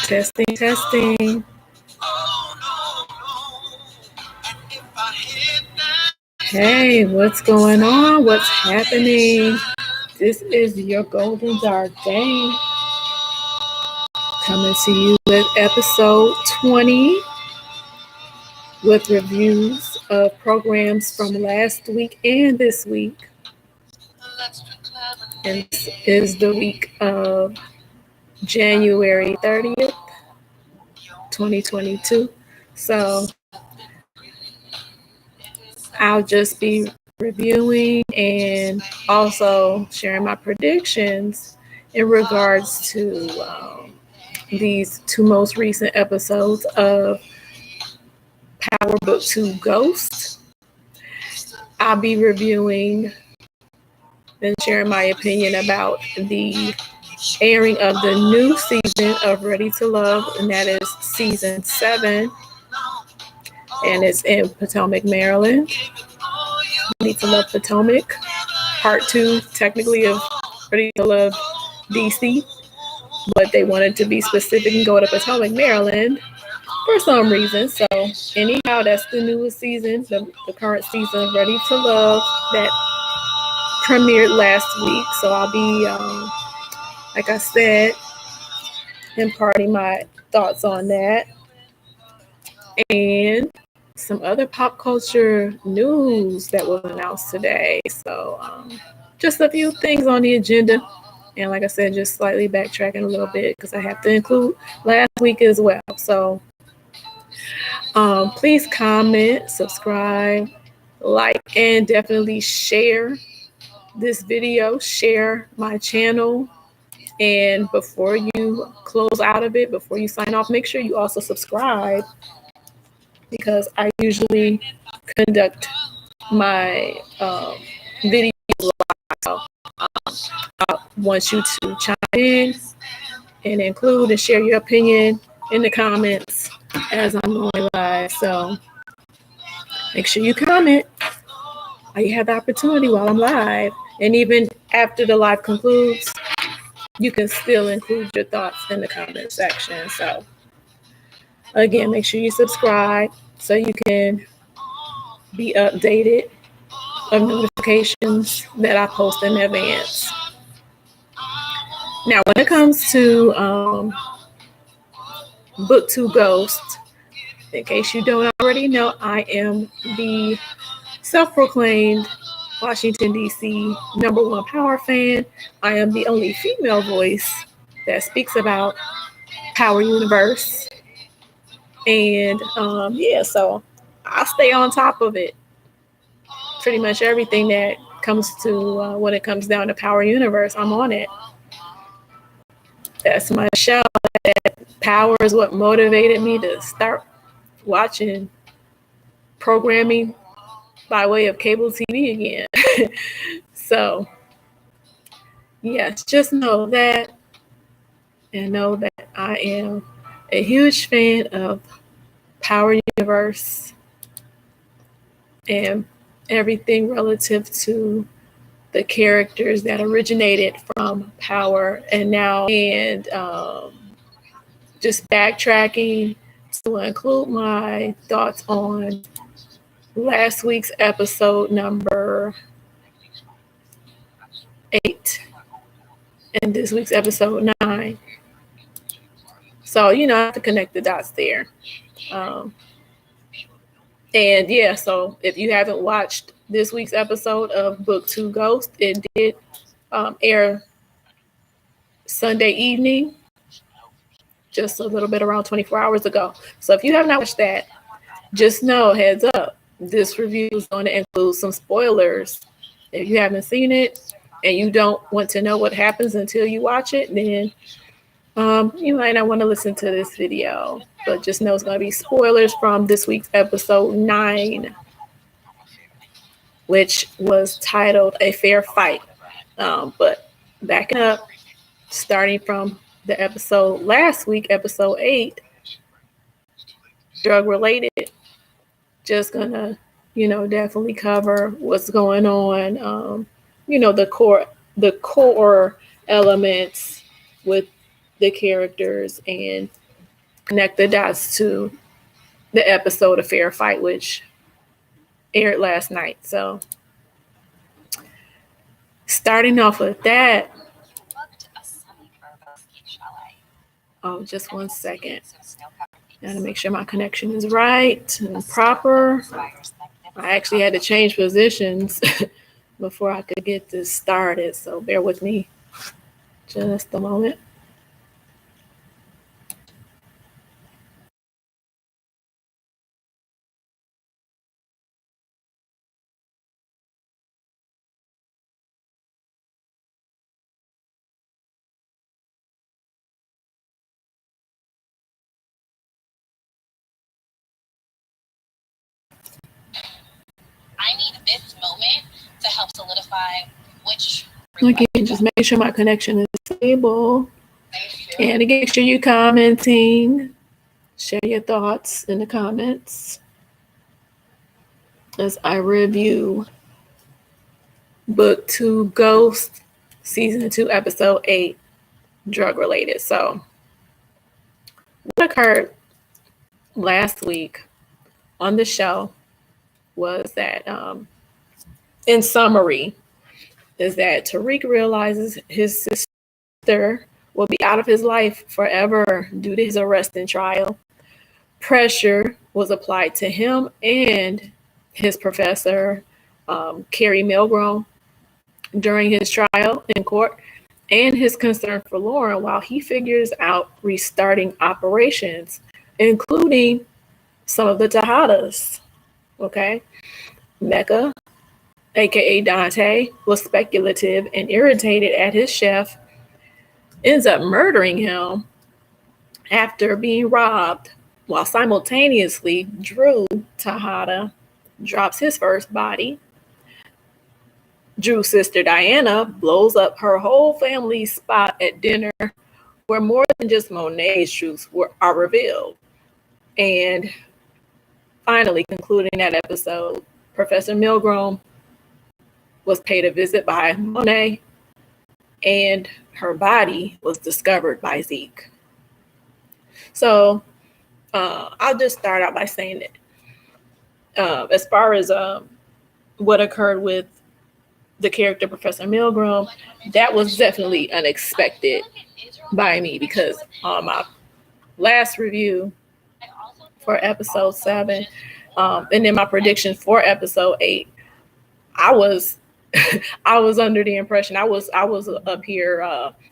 Testing, testing. Hey, what's going on? What's happening? This is your Golden Dark Day. Coming to you with episode 20 with reviews of programs from last week and this week. And this is the week of January 30th, 2022. So I'll just be reviewing and also sharing my predictions in regards to these two most recent episodes of Power Book 2 Ghost. I'll be reviewing and sharing my opinion about the airing of the new season of Ready to Love, and that is season 7, and it's in Potomac, Maryland. Ready to Love Potomac, part 2 technically of Ready to Love DC, but they wanted to be specific and go to Potomac, Maryland for some reason. So anyhow, that's the newest season, the current season of Ready to Love that premiered last week. So I'll be, like I said, imparting my thoughts on that. And some other pop culture news that was announced today. So just a few things on the agenda. And like I said, just slightly backtracking a little bit because I have to include last week as well. So please comment, subscribe, like, and definitely share this video. Share my channel. And before you close out of it, before you sign off, make sure you also subscribe, because I usually conduct my videos live. I want you to chime in and include and share your opinion in the comments as I'm going live. So make sure you comment while you have the opportunity while I'm live. And even after the live concludes, you can still include your thoughts in the comment section. So again, make sure you subscribe so you can be updated of notifications that I post in advance. Now, when it comes to Book 2 Ghost, in case you don't already know, I am the self-proclaimed Washington, D.C. #1 Power fan. I am the only female voice that speaks about Power Universe. And so I stay on top of it. Pretty much everything that comes to when it comes down to Power Universe, I'm on it. That's my show. Power is what motivated me to start watching programming by way of cable TV again. So, yes, just know that, and know that I am a huge fan of Power Universe and everything relative to the characters that originated from Power and now, and just backtracking to include my thoughts on last week's episode number 8 and this week's episode 9. So, I have to connect the dots there. So if you haven't watched this week's episode of Book 2 Ghost, it did air Sunday evening, just a little bit around 24 hours ago. So if you have not watched that, just know, heads up, this review is going to include some spoilers. If you haven't seen it and you don't want to know what happens until you watch it, then you might not want to listen to this video. But just know it's going to be spoilers from this week's episode 9, which was titled A Fair Fight. But backing up, starting from the episode last week, episode 8, drug related, just gonna, definitely cover what's going on, the core elements with the characters and connect the dots to the episode of Fair Fight, which aired last night. So starting off with that. Oh, just one second. Gotta make sure my connection is right and proper. I actually had to change positions before I could get this started, so bear with me just a moment. I need this moment to help solidify which. Again, just make sure my connection is stable. And again, make sure you're commenting. Share your thoughts in the comments as I review Book 2 Ghost, Season 2, Episode 8, Drug Related. So, what occurred last week on the show was that, in summary, is that Tariq realizes his sister will be out of his life forever due to his arrest and trial. Pressure was applied to him and his professor, Carrie Milgrom, during his trial in court, and his concern for Lauren while he figures out restarting operations, including some of the Tejadas. Okay. Mecca, aka Dante, was speculative and irritated at his chef, ends up murdering him after being robbed, while simultaneously Drew Tejada drops his first body. Drew's sister Diana blows up her whole family's spot at dinner, where more than just Monet's truths are revealed. And finally, concluding that episode, Professor Milgrom was paid a visit by Monet, and her body was discovered by Zeke. So I'll just start out by saying that as far as what occurred with the character Professor Milgrom, that was definitely unexpected by me, because on my last review for episode 7, and then my predictions for episode 8, I was under the impression, I was up here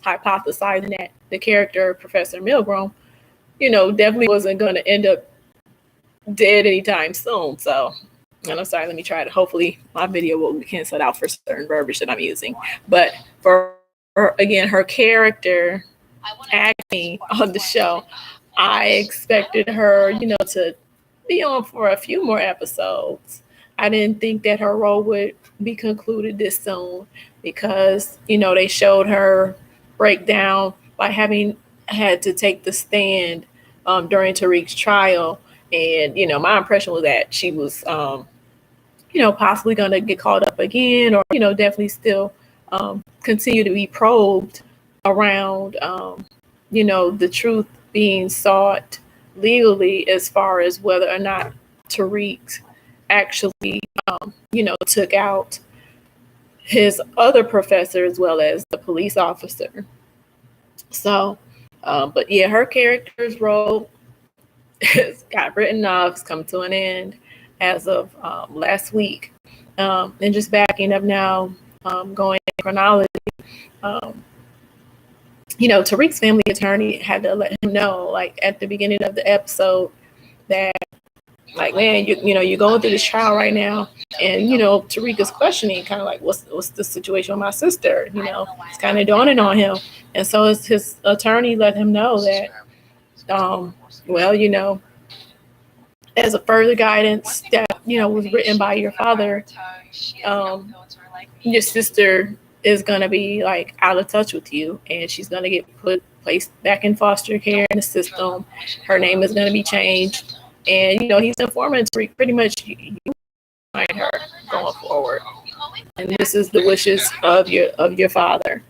hypothesizing that the character Professor Milgrom, definitely wasn't going to end up dead anytime soon. So, and I'm sorry, let me try to, hopefully my video will be canceled out for certain verbiage that I'm using. But for her, again, her character acting on the show, I expected her, to be on for a few more episodes. I didn't think that her role would be concluded this soon, because, they showed her break down by having had to take the stand during Tariq's trial. And, my impression was that she was, possibly going to get called up again, or, definitely still continue to be probed around, the truth being sought legally as far as whether or not Tariq actually, took out his other professor as well as the police officer. So, but yeah, her character's role got written off, it's come to an end as of last week. And just backing up now, going in chronology, Tariq's family attorney had to let him know, like at the beginning of the episode, that, like, man, you're going through this trial right now, and Tariq is questioning, kind of like, what's the situation with my sister? It's kind of dawning on him, and so his attorney let him know that, as a further guidance that was written by your father, your sister is gonna be like out of touch with you, and she's gonna get placed back in foster care in the system. Her name is gonna be changed, and he's informing Tariq pretty much you find her going forward, and this is the wishes of your father.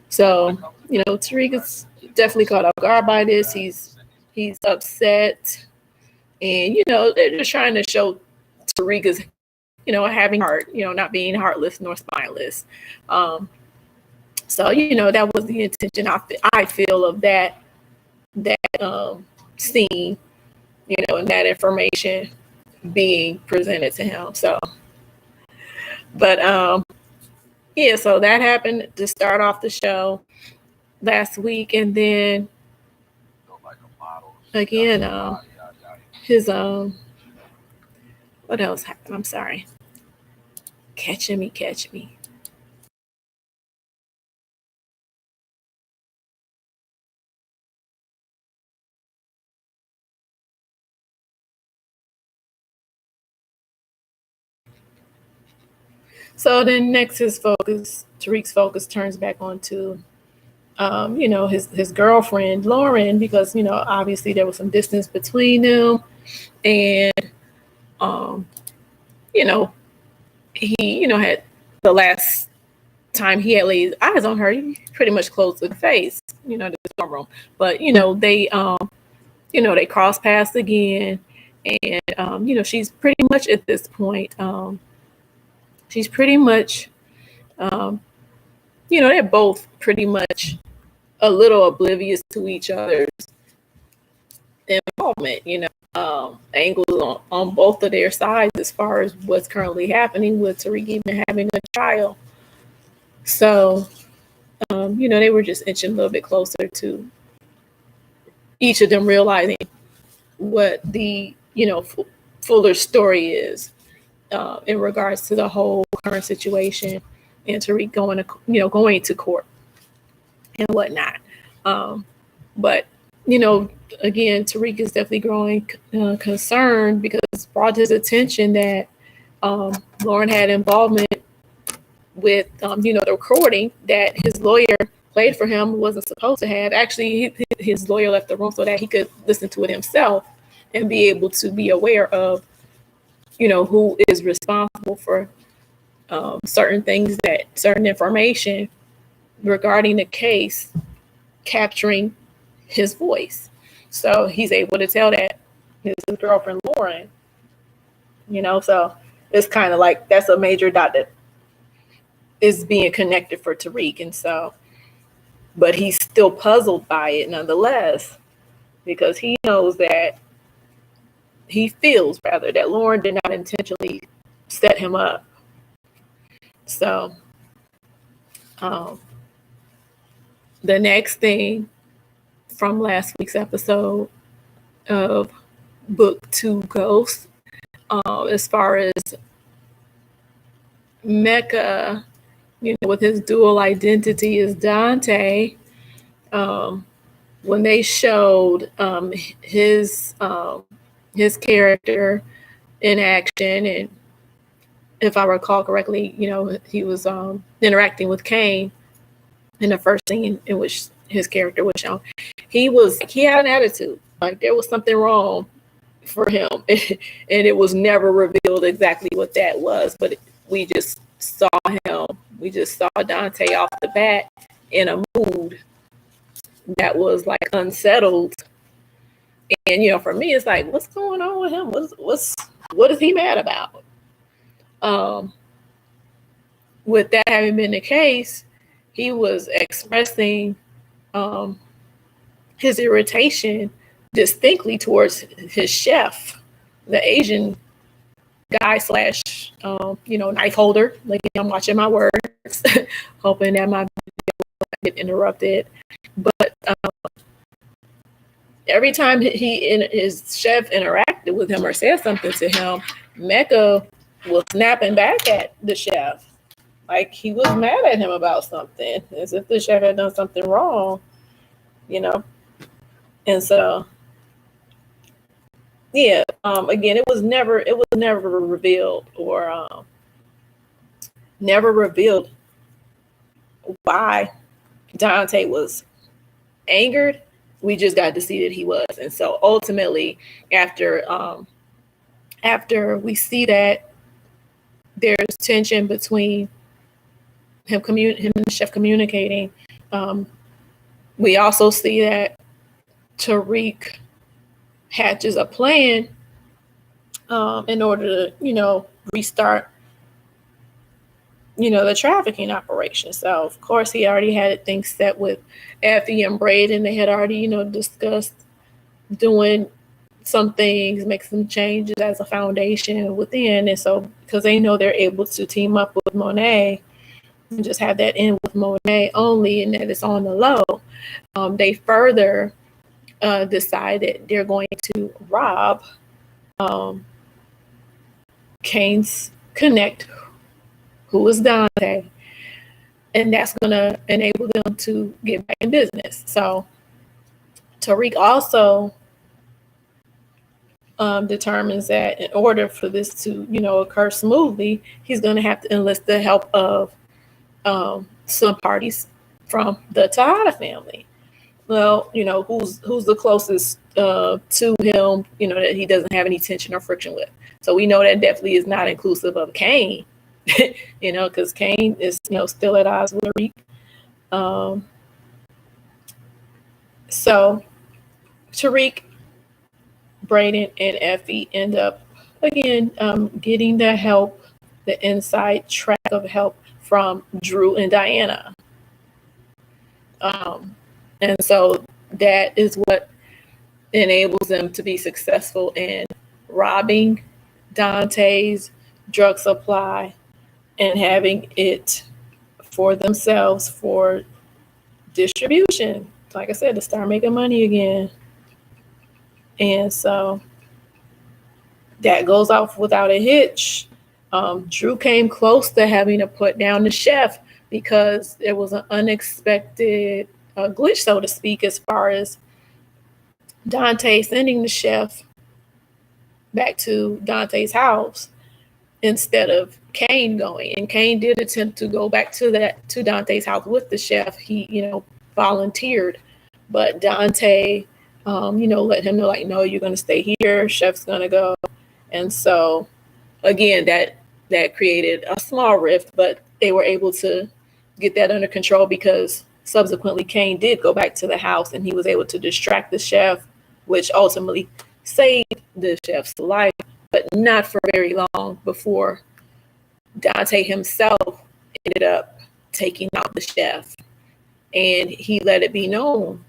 So Tariq is definitely caught off guard by this. He's He's upset, and they're just trying to show Tariq is having heart, not being heartless nor spineless. So that was the intention I feel of that scene, and that information being presented to him. So, but yeah, so that happened to start off the show last week, and then again, his what else happened? I'm sorry. Catching me. So then next, Tariq's focus turns back onto, his girlfriend Lauren, because obviously there was some distance between them, and he had the last time he had laid eyes on her, he pretty much closed the face, the dorm room. But they cross paths again, and she's pretty much at this point. She's pretty much, they're both pretty much a little oblivious to each other's involvement. Angles on both of their sides as far as what's currently happening with Tariq even having a child. So, they were just inching a little bit closer to each of them realizing what the, fuller story is in regards to the whole current situation and Tariq going to court and whatnot. But, again, Tariq is definitely growing concerned because it's brought to his attention that Lauren had involvement with, the recording that his lawyer played for him wasn't supposed to have. Actually, his lawyer left the room so that he could listen to it himself and be able to be aware of, who is responsible for certain information regarding the case capturing his voice. So he's able to tell that his girlfriend Lauren, so it's kind of like that's a major dot that is being connected for Tariq. And so, but he's still puzzled by it nonetheless, because he knows that that Lauren did not intentionally set him up. So the next thing from last week's episode of Book 2 Ghosts, as far as Mecca, with his dual identity as Dante, when they showed his character in action, and if I recall correctly, he was interacting with Cain in the first scene in which his character was shown. He had an attitude, like there was something wrong for him, and it was never revealed exactly what that was, but we just saw Dante off the bat in a mood that was like unsettled. And for me, it's like, what's going on with him? What is he mad about? With that having been the case, he was expressing his irritation distinctly towards his chef, the Asian guy / knife holder. Like, I'm watching my words, hoping that my video won't get interrupted. But every time his chef interacted with him or said something to him, Mecca was snapping back at the chef. Like he was mad at him about something, as if the chef had done something wrong, And so, yeah. Again, it was never revealed or never revealed why Dante was angered. We just got to see that he was, and so ultimately, after we see that there's tension between him and the chef communicating, we also see that Tariq hatches a plan in order to, restart, the trafficking operation. So, of course, he already had things set with Effie and Braden. They had already, discussed doing some things, make some changes as a foundation within. And so, because they know they're able to team up with Monet and just have that in with Monet only, and that it's on the low, they further decided they're going to rob Kane's connect, who is Dante, and that's going to enable them to get back in business. So Tariq also determines that in order for this to, occur smoothly, he's going to have to enlist the help of some parties from the Tejada family. Well, who's the closest to him, that he doesn't have any tension or friction with. So we know that definitely is not inclusive of Kane, because Kane is, still at odds with Tariq. So Tariq, Braden, and Effie end up, again, getting the help, the inside track of help from Drew and Diana. And so that is what enables them to be successful in robbing Dante's drug supply and having it for themselves for distribution. Like I said, to start making money again. And so that goes off without a hitch. Drew came close to having to put down the chef because there was an unexpected glitch, so to speak, as far as Dante sending the chef back to Dante's house instead of Kane going. And Kane did attempt to go back to Dante's house with the chef. He, volunteered, but Dante, let him know, like, no, you're going to stay here. Chef's going to go. And so, again, that created a small rift, but they were able to get that under control because subsequently Kane did go back to the house and he was able to distract the chef, which ultimately saved the chef's life, but not for very long before Dante himself ended up taking out the chef. And he let it be known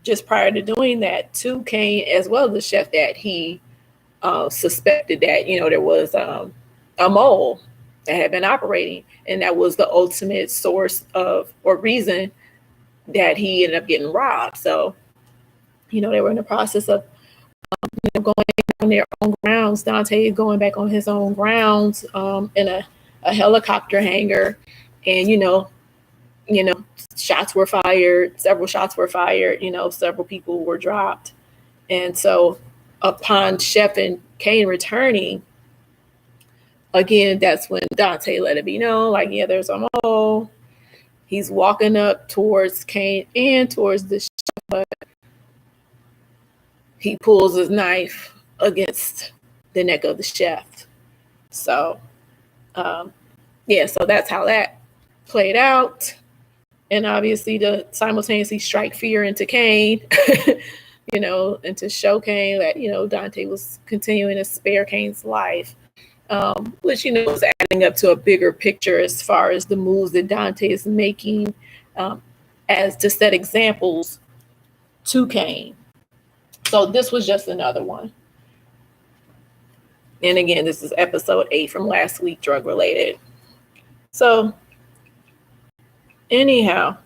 just prior to doing that to Kane as well as the chef that he suspected that, there was a mole that had been operating, and that was the ultimate source of or reason that he ended up getting robbed. So, they were in the process of going on their own grounds. Dante going back on his own grounds in a helicopter hangar, and shots were fired. Several shots were fired. Several people were dropped, and so upon Chef and Kane returning, again, that's when Dante let it be known, like, yeah, there's a mole. He's walking up towards Kane and towards the chef, but he pulls his knife against the neck of the chef. So, so that's how that played out. And obviously to simultaneously strike fear into Kane, and to show Kane that, Dante was continuing to spare Kane's life, which, was adding up to a bigger picture as far as the moves that Dante is making as to set examples to Kane. So this was just another one. And again, this is episode 8 from last week, drug related. So anyhow,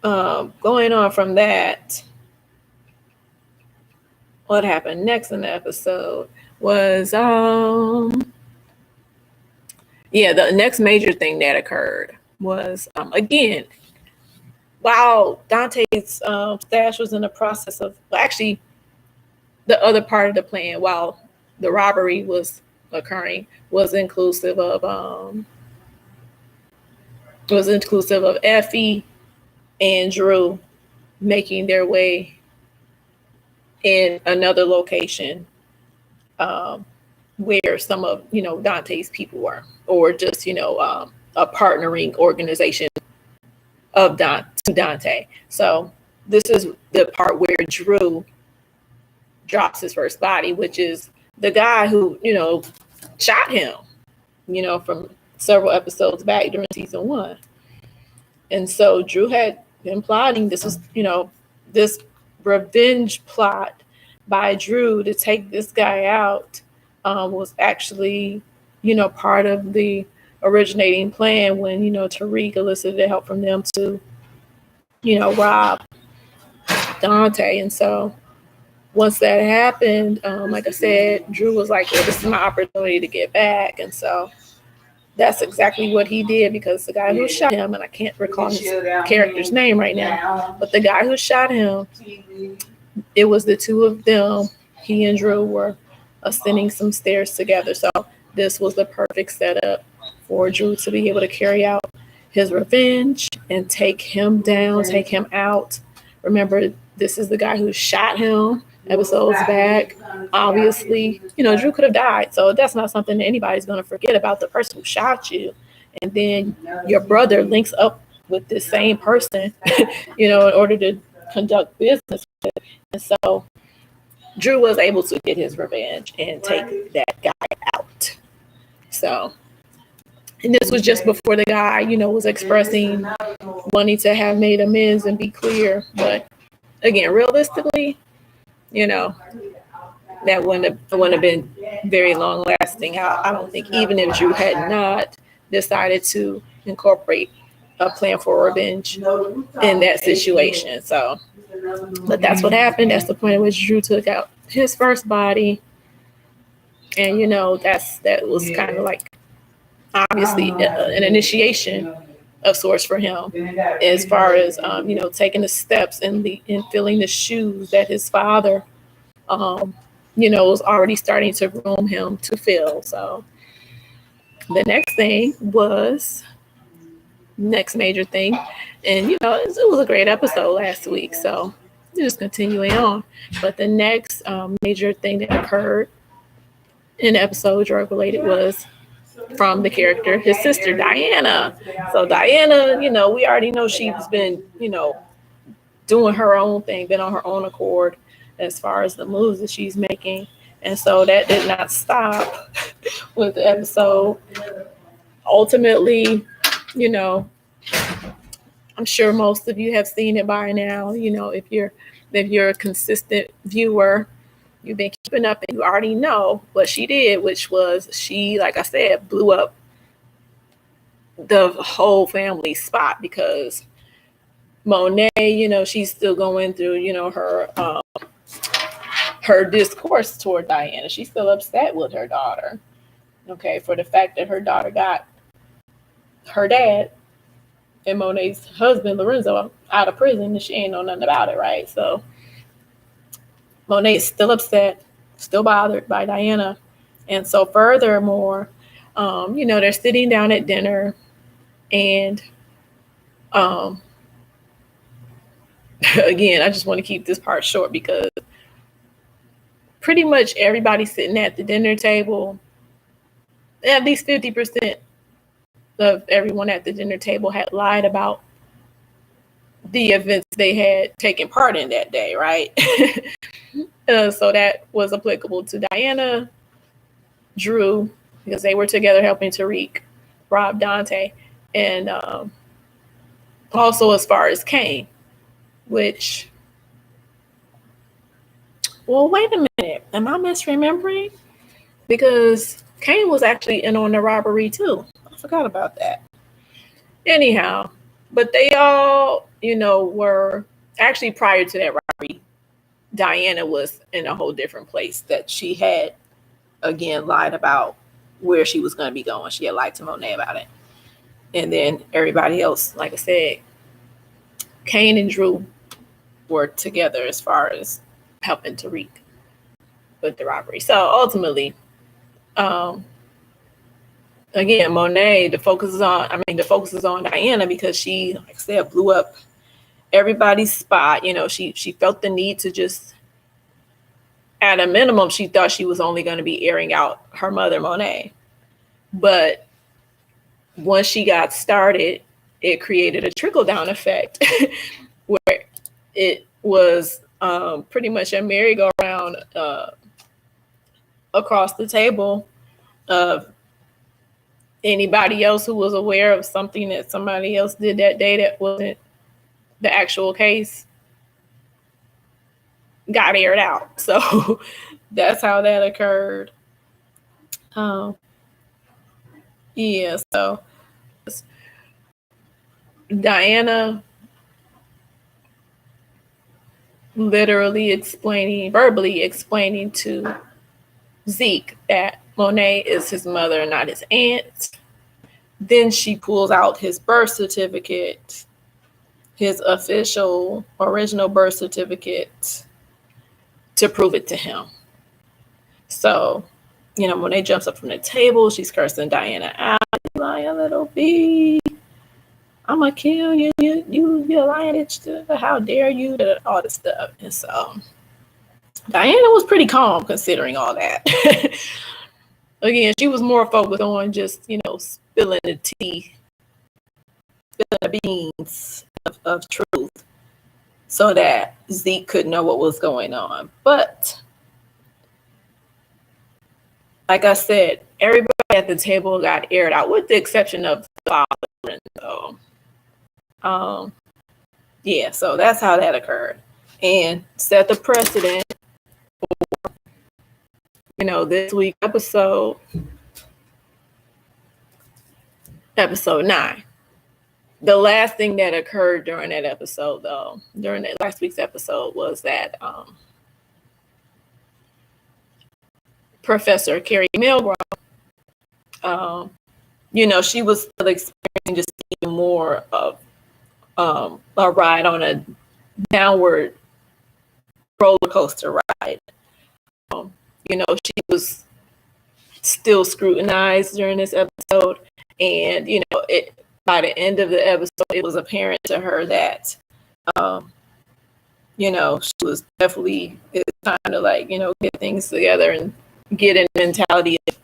going on from that, what happened next in the episode was, the next major thing that occurred was, again, while Dante's stash was in the process of, actually, the other part of the plan, while the robbery was occurring, was inclusive of Effie and Drew making their way in another location where some of Dante's people were, or just a partnering organization of Dante. So this is the part where Drew drops his first body, which is the guy who, shot him, from several episodes back during season 1. And so Drew had been plotting. This was, this revenge plot by Drew to take this guy out was actually, part of the originating plan when, Tariq elicited help from them to, rob Dante. And so once that happened, like I said, Drew was like, well, this is my opportunity to get back. And so that's exactly what he did, because the guy who shot him, and I can't recall his character's name right now, but the guy who shot him, it was the two of them. He and Drew were ascending some stairs together. So this was the perfect setup for Drew to be able to carry out his revenge and take him down, take him out. Remember, this is the guy who shot him episodes back. Obviously, Drew could have died. So that's not something that anybody's going to forget about the person who shot you. And then your brother links up with this same person, in order to conduct business. And so Drew was able to get his revenge and take that guy out. So, and this was just before the guy, was expressing wanting to have made amends and be clear. But again, realistically, that wouldn't have been very long lasting. I don't think, even if Drew had not decided to incorporate a plan for revenge in that situation. So, but that's what happened. That's the point at which Drew took out his first body. And, that was kind of like, obviously, an initiation of sorts for him, as far as, taking the steps and filling the shoes that his father, was already starting to groom him to fill. So the next major thing, and, it was a great episode last week. So just continuing on. But the next major thing that occurred in the episode drug related was from the character, his sister, Diana. So Diana, we already know she's been, doing her own thing, been on her own accord as far as the moves that she's making. And so that did not stop with the episode. Ultimately, I'm sure most of you have seen it by now. If you're a consistent viewer, you've been keeping up, and you already know what she did, which was she, like I said, blew up the whole family spot, because Monet, she's still going through, her discourse toward Diana. She's still upset with her daughter, okay, for the fact that her daughter got her dad and Monet's husband, Lorenzo, out of prison, and she ain't know nothing about it, right? So Monet is still upset, still bothered by Diana. And so furthermore, they're sitting down at dinner, and again, I just want to keep this part short, because pretty much everybody sitting at the dinner table, at least 50% of everyone at the dinner table had lied about the events they had taken part in that day, right? So that was applicable to Diana, Drew, because they were together helping Tariq rob Dante, and also as far as Kane, which, well, wait a minute, am I misremembering? Because Kane was actually in on the robbery too. I forgot about that. Anyhow, but they all, were actually, prior to that robbery, Diana was in a whole different place that she had, again, lied about where she was going to be going. She had lied to Monet about it. And then everybody else, like I said, Kane and Drew were together as far as helping Tariq with the robbery. So ultimately, again, Monet, the focus is on Diana, because she, like I said, blew up everybody's spot. She felt the need to just, at a minimum, she thought she was only going to be airing out her mother, Monet. But once she got started, it created a trickle-down effect where it was pretty much a merry-go-round across the table of anybody else who was aware of something that somebody else did that day that wasn't the actual case got aired out. So that's how that occurred. Yeah, so Diana literally verbally explaining to Zeke that Monet is his mother, not his aunt. Then she pulls out his birth certificate, his official original birth certificate, to prove it to him. So, Monet jumps up from the table. She's cursing Diana out. You lying little bee. I'm going to kill you. You lying bitch. How dare you? All this stuff. And so Diana was pretty calm considering all that. Again, she was more focused on just, spilling the tea, spilling the beans of truth so that Zeke could know what was going on. But like I said, everybody at the table got aired out, with the exception of the father. So, yeah, so that's how that occurred, and set the precedent for, this week's episode 9. The last thing that occurred during that episode, though, during that last week's episode, was that Professor Carrie Milgram, she was still experiencing just even more of a ride on a downward roller coaster ride. She was still scrutinized during this episode, and by the end of the episode, it was apparent to her that she was definitely trying to get things together and get in the mentality of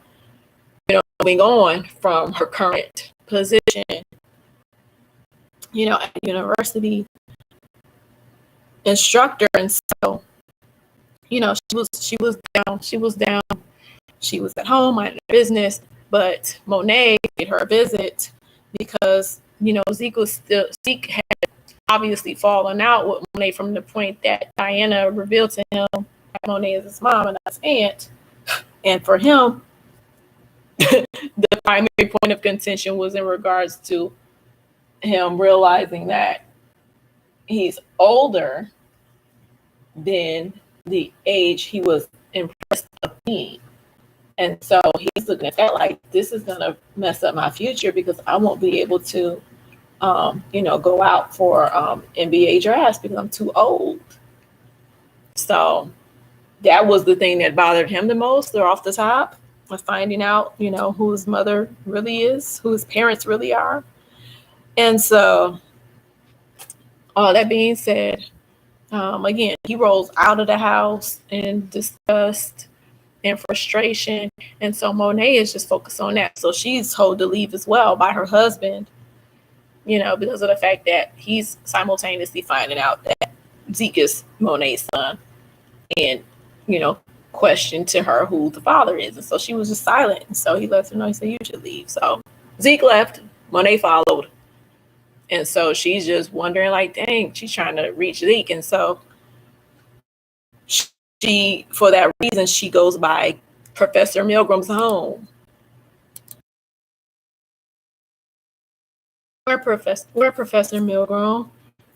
moving on from her current position at university instructor. And so she was down. She was at home, minding her business, but Monet paid her a visit because Zeke had obviously fallen out with Monet from the point that Diana revealed to him that Monet is his mom and not his aunt. And for him, the primary point of contention was in regards to him realizing that he's older than the age he was impressed of being. And so he's looking at that like, this is going to mess up my future because I won't be able to, go out for NBA drafts because I'm too old. So that was the thing that bothered him the most. They're off the top of finding out, who his mother really is, who his parents really are. And so all that being said, again, he rolls out of the house in disgust and frustration. And so Monet is just focused on that. So she's told to leave as well by her husband, because of the fact that he's simultaneously finding out that Zeke is Monet's son and, questioned to her who the father is. And so she was just silent. And so he lets her know, he said, you should leave. So Zeke left, Monet followed. And so she's just wondering, like, dang, she's trying to reach Zeke. And so she, for that reason, she goes by Professor Milgram's home. Where Professor Milgram,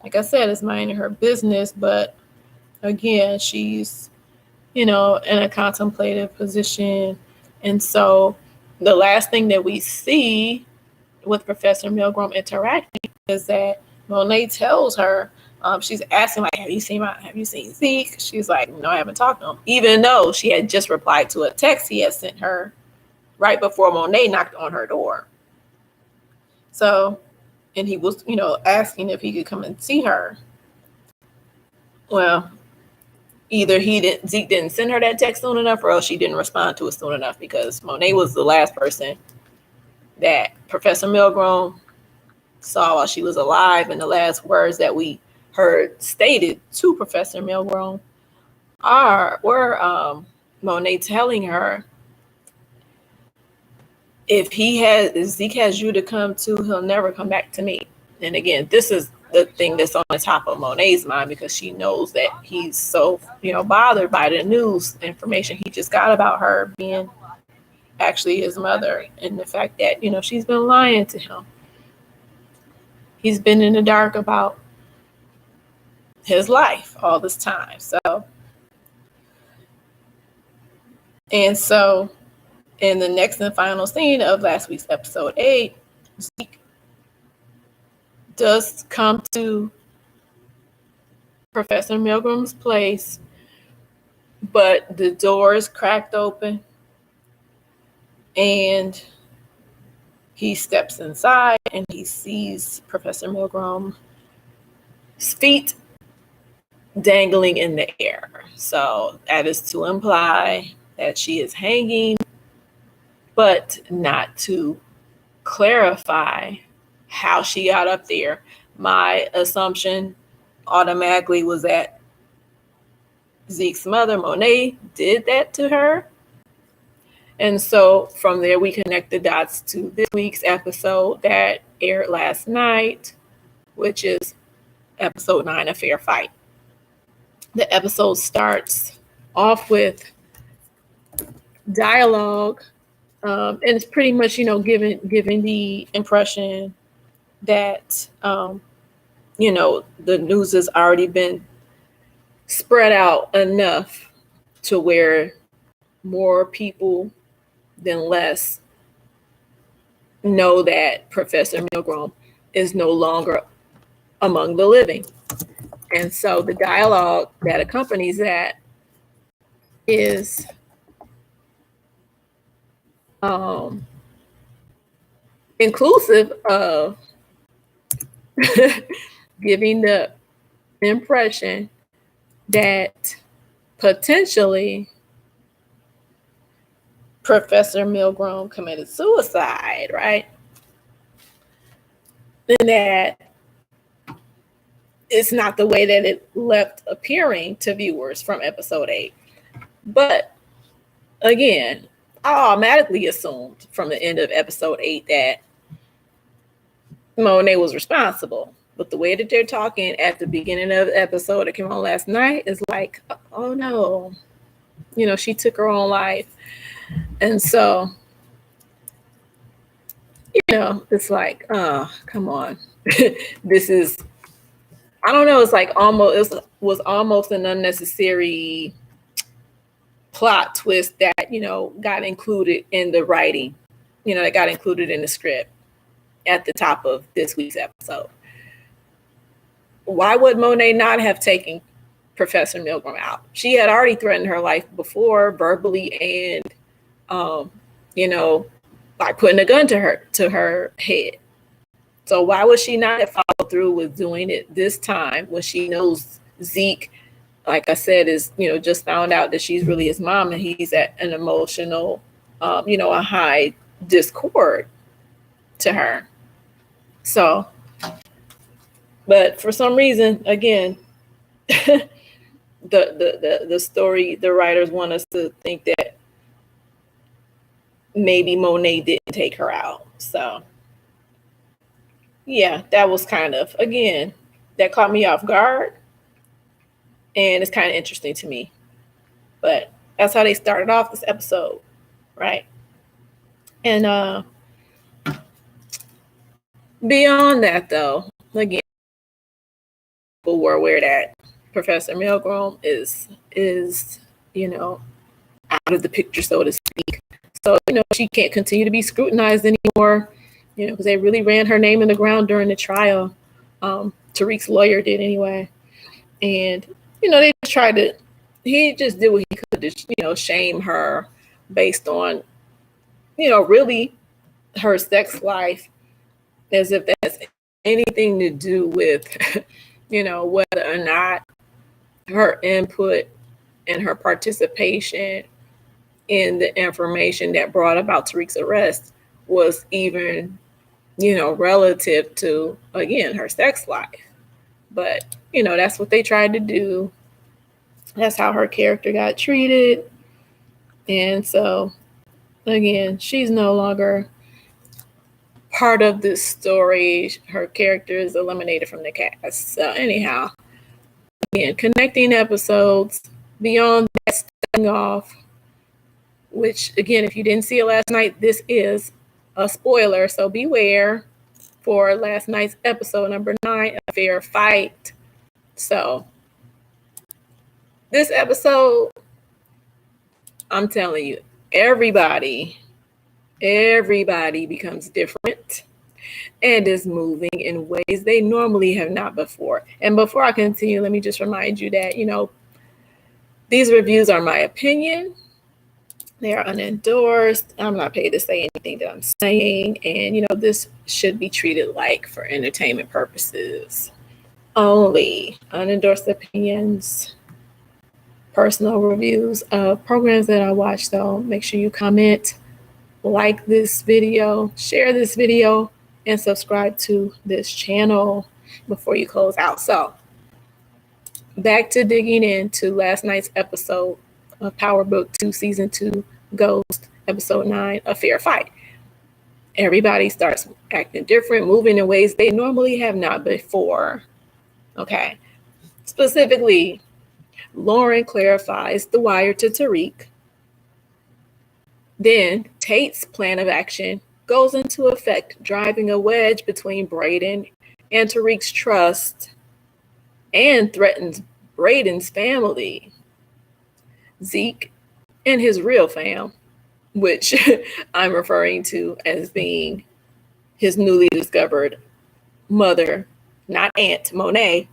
like I said, is minding her business. But again, she's, in a contemplative position. And so the last thing that we see with Professor Milgram interacting is that Monet tells her, she's asking, like, have you seen Zeke? She's like, no, I haven't talked to him. Even though she had just replied to a text he had sent her right before Monet knocked on her door. So, and he was, asking if he could come and see her. Well, either Zeke didn't send her that text soon enough, or else she didn't respond to it soon enough, because Monet was the last person that Professor Milgram saw while she was alive, and the last words that we heard stated to Professor Milgrom were Monet telling her, if Zeke has you to come to, he'll never come back to me. And again, this is the thing that's on the top of Monet's mind, because she knows that he's so, bothered by the news information he just got about her being actually his mother, and the fact that, she's been lying to him. He's been in the dark about his life all this time. So in the next and final scene of last week's episode 8, Zeke does come to Professor Milgram's place, but the door is cracked open and he steps inside and he sees Professor Milgram's feet dangling in the air. So that is to imply that she is hanging, but not to clarify how she got up there. My assumption automatically was that Zeke's mother, Monet, did that to her. And so from there, we connect the dots to this week's episode that aired last night, which is episode 9, A Fair Fight. The episode starts off with dialogue, and it's pretty much, giving the impression that, the news has already been spread out enough to where more people than less know that Professor Milgrom is no longer among the living. And so the dialogue that accompanies that is inclusive of giving the impression that potentially Professor Milgrom committed suicide, right? And that it's not the way that it left appearing to viewers from episode 8. But again, I automatically assumed from the end of episode 8 that Monet was responsible. But the way that they're talking at the beginning of the episode that came on last night is like, oh no, she took her own life. And so, it's like, come on. This is, I don't know, it's like it was almost an unnecessary plot twist that, got included in the writing, that got included in the script at the top of this week's episode. Why would Monet not have taken Professor Milgrom out? She had already threatened her life before, verbally and, by putting a gun to her head. So why would she not have followed through with doing it this time when she knows Zeke, like I said, is, just found out that she's really his mom and he's at an emotional, a high discord to her. So, but for some reason, again, the story, the writers want us to think that maybe Monet didn't take her out. So yeah, that was kind of, again, that caught me off guard. And it's kind of interesting to me. But that's how they started off this episode, right? And beyond that, though, again, people were aware that Professor Milgrom is out of the picture, so to speak. So, she can't continue to be scrutinized anymore, because they really ran her name in the ground during the trial. Tariq's lawyer did anyway. And, they just tried to, he just did what he could to, shame her based on, really her sex life, as if that has anything to do with, whether or not her input and her participation in the information that brought about Tariq's arrest was even, relative to, again, her sex life. But, that's what they tried to do. That's how her character got treated. And so, again, she's no longer part of this story. Her character is eliminated from the cast. So, anyhow, again, connecting episodes beyond that, starting off, which, again, if you didn't see it last night, this is a spoiler. So, beware for last night's episode number 9, A Fair Fight. So, this episode, I'm telling you, everybody becomes different and is moving in ways they normally have not before. And before I continue, let me just remind you that, these reviews are my opinion. They are unendorsed. I'm not paid to say anything that I'm saying. And, this should be treated like for entertainment purposes only. Unendorsed opinions, personal reviews of programs that I watch. So make sure you comment, like this video, share this video, and subscribe to this channel before you close out. So back to digging into last night's episode of Power Book 2, Season 2, Ghost, Episode 9, A Fair Fight. Everybody starts acting different, moving in ways they normally have not before. Okay. Specifically, Lauren clarifies the wire to Tariq. Then Tate's plan of action goes into effect, driving a wedge between Brayden and Tariq's trust and threatens Brayden's family. Zeke and his real fam, which I'm referring to as being his newly discovered mother, not Aunt Monet,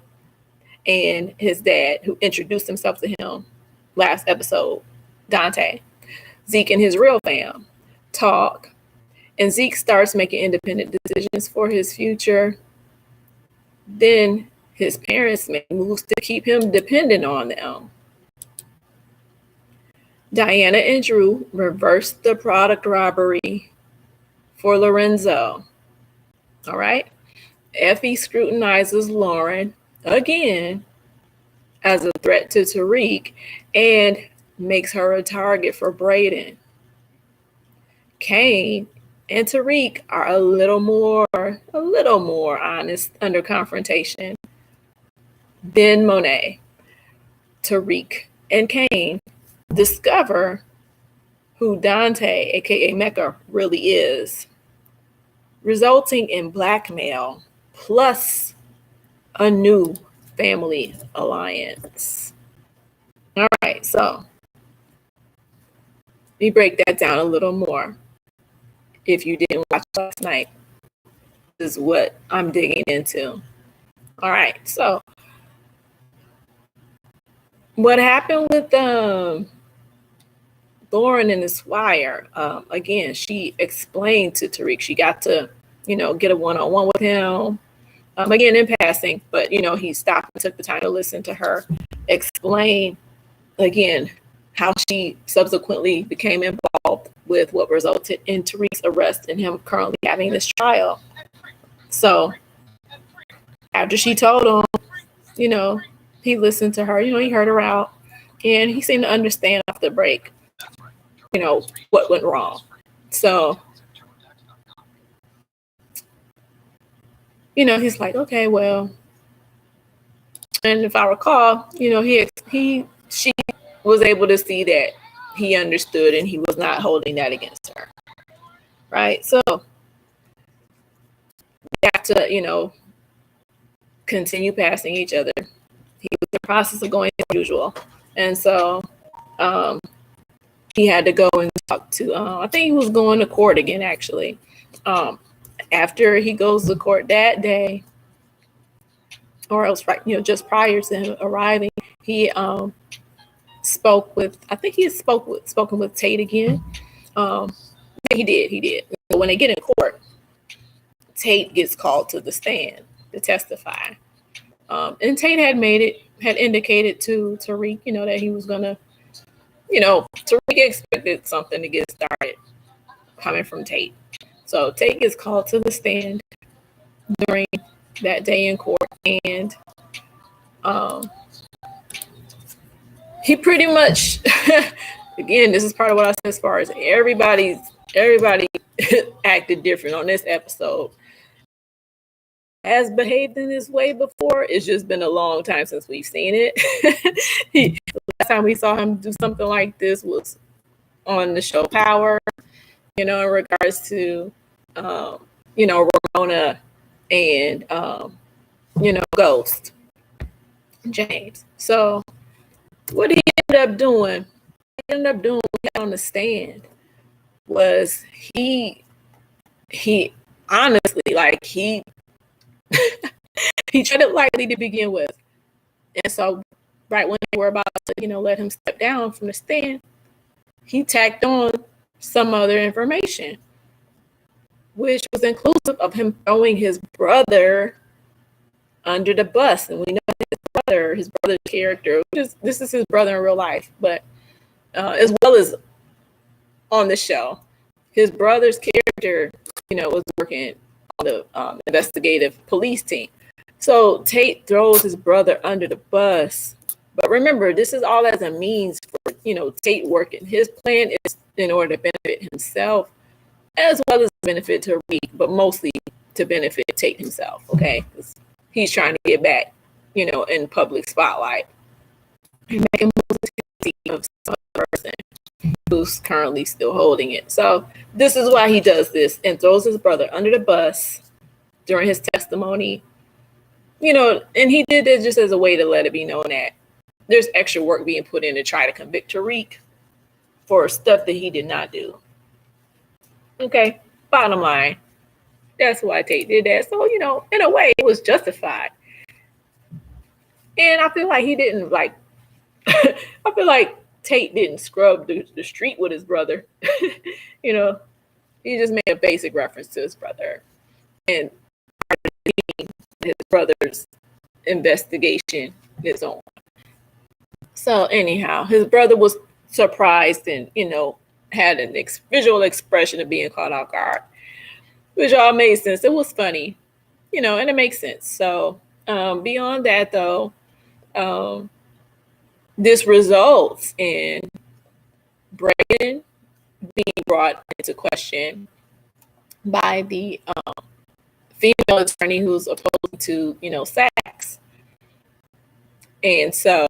and his dad, who introduced himself to him last episode, Dante. Zeke and his real fam talk, and Zeke starts making independent decisions for his future. Then his parents make moves to keep him dependent on them. Diana and Drew reverse the product robbery for Lorenzo. All right. Effie scrutinizes Lauren again as a threat to Tariq and makes her a target for Brayden. Kane and Tariq are a little more honest under confrontation than Monet. Tariq and Kane discover who Dante, aka Mecca, really is, resulting in blackmail plus a new family alliance. All right, so let me break that down a little more. If you didn't watch last night, this is what I'm digging into. All right, so what happened with Lauren and the Squire? Again, she explained to Tariq she got to, get a one-on-one with him. Again, in passing, but he stopped and took the time to listen to her explain again how she subsequently became involved with what resulted in Tariq's arrest and him currently having this trial. So after she told him, he listened to her, he heard her out, and he seemed to understand off the break, what went wrong. So, he's like, okay, well, and if I recall, she was able to see that he understood and he was not holding that against her. Right. So we have to, continue passing each other. He was in the process of going as usual. And so he had to go and talk to, I think he was going to court again, actually. After he goes to court that day, or else, right, just prior to him arriving, he spoke with, I think he had spoken with Tate again. He did. But when they get in court, Tate gets called to the stand to testify. And Tate had indicated to Tariq, that he was gonna, Tariq expected something to get started coming from Tate. So Tate gets called to the stand during that day in court, and um, he pretty much, again, this is part of what I said as far as everybody acted different on this episode. Has behaved in this way before. It's just been a long time since we've seen it. The last time we saw him do something like this was on the show Power, in regards to, Ramona and, Ghost James. So what he ended up doing, on the stand was he honestly, like, he treated lightly to begin with. And so right when they were about to, let him step down from the stand, he tacked on some other information, which was inclusive of him throwing his brother under the bus. And we know his brother's character, this is his brother in real life, but as well as on the show, his brother's character, was working on the investigative police team. So Tate throws his brother under the bus. But remember, this is all as a means for, Tate working. His plan is in order to benefit himself as well as benefit Tariq, but mostly to benefit Tate himself, okay? Because he's trying to get back, in public spotlight and make him of some person who's currently still holding it. So this is why he does this and throws his brother under the bus during his testimony. And he did it just as a way to let it be known that there's extra work being put in to try to convict Tariq for stuff that he did not do. Okay, bottom line, that's why Tate did that. So, in a way, it was justified. And I feel like he didn't, I feel like Tate didn't scrub the street with his brother. He just made a basic reference to his brother. And his brother's investigation is on. So anyhow, his brother was surprised and, had a visual expression of being caught off guard, which all made sense. It was funny, and it makes sense. So beyond that, though, this results in Braden being brought into question by the female attorney who's opposed to, Sachs. And so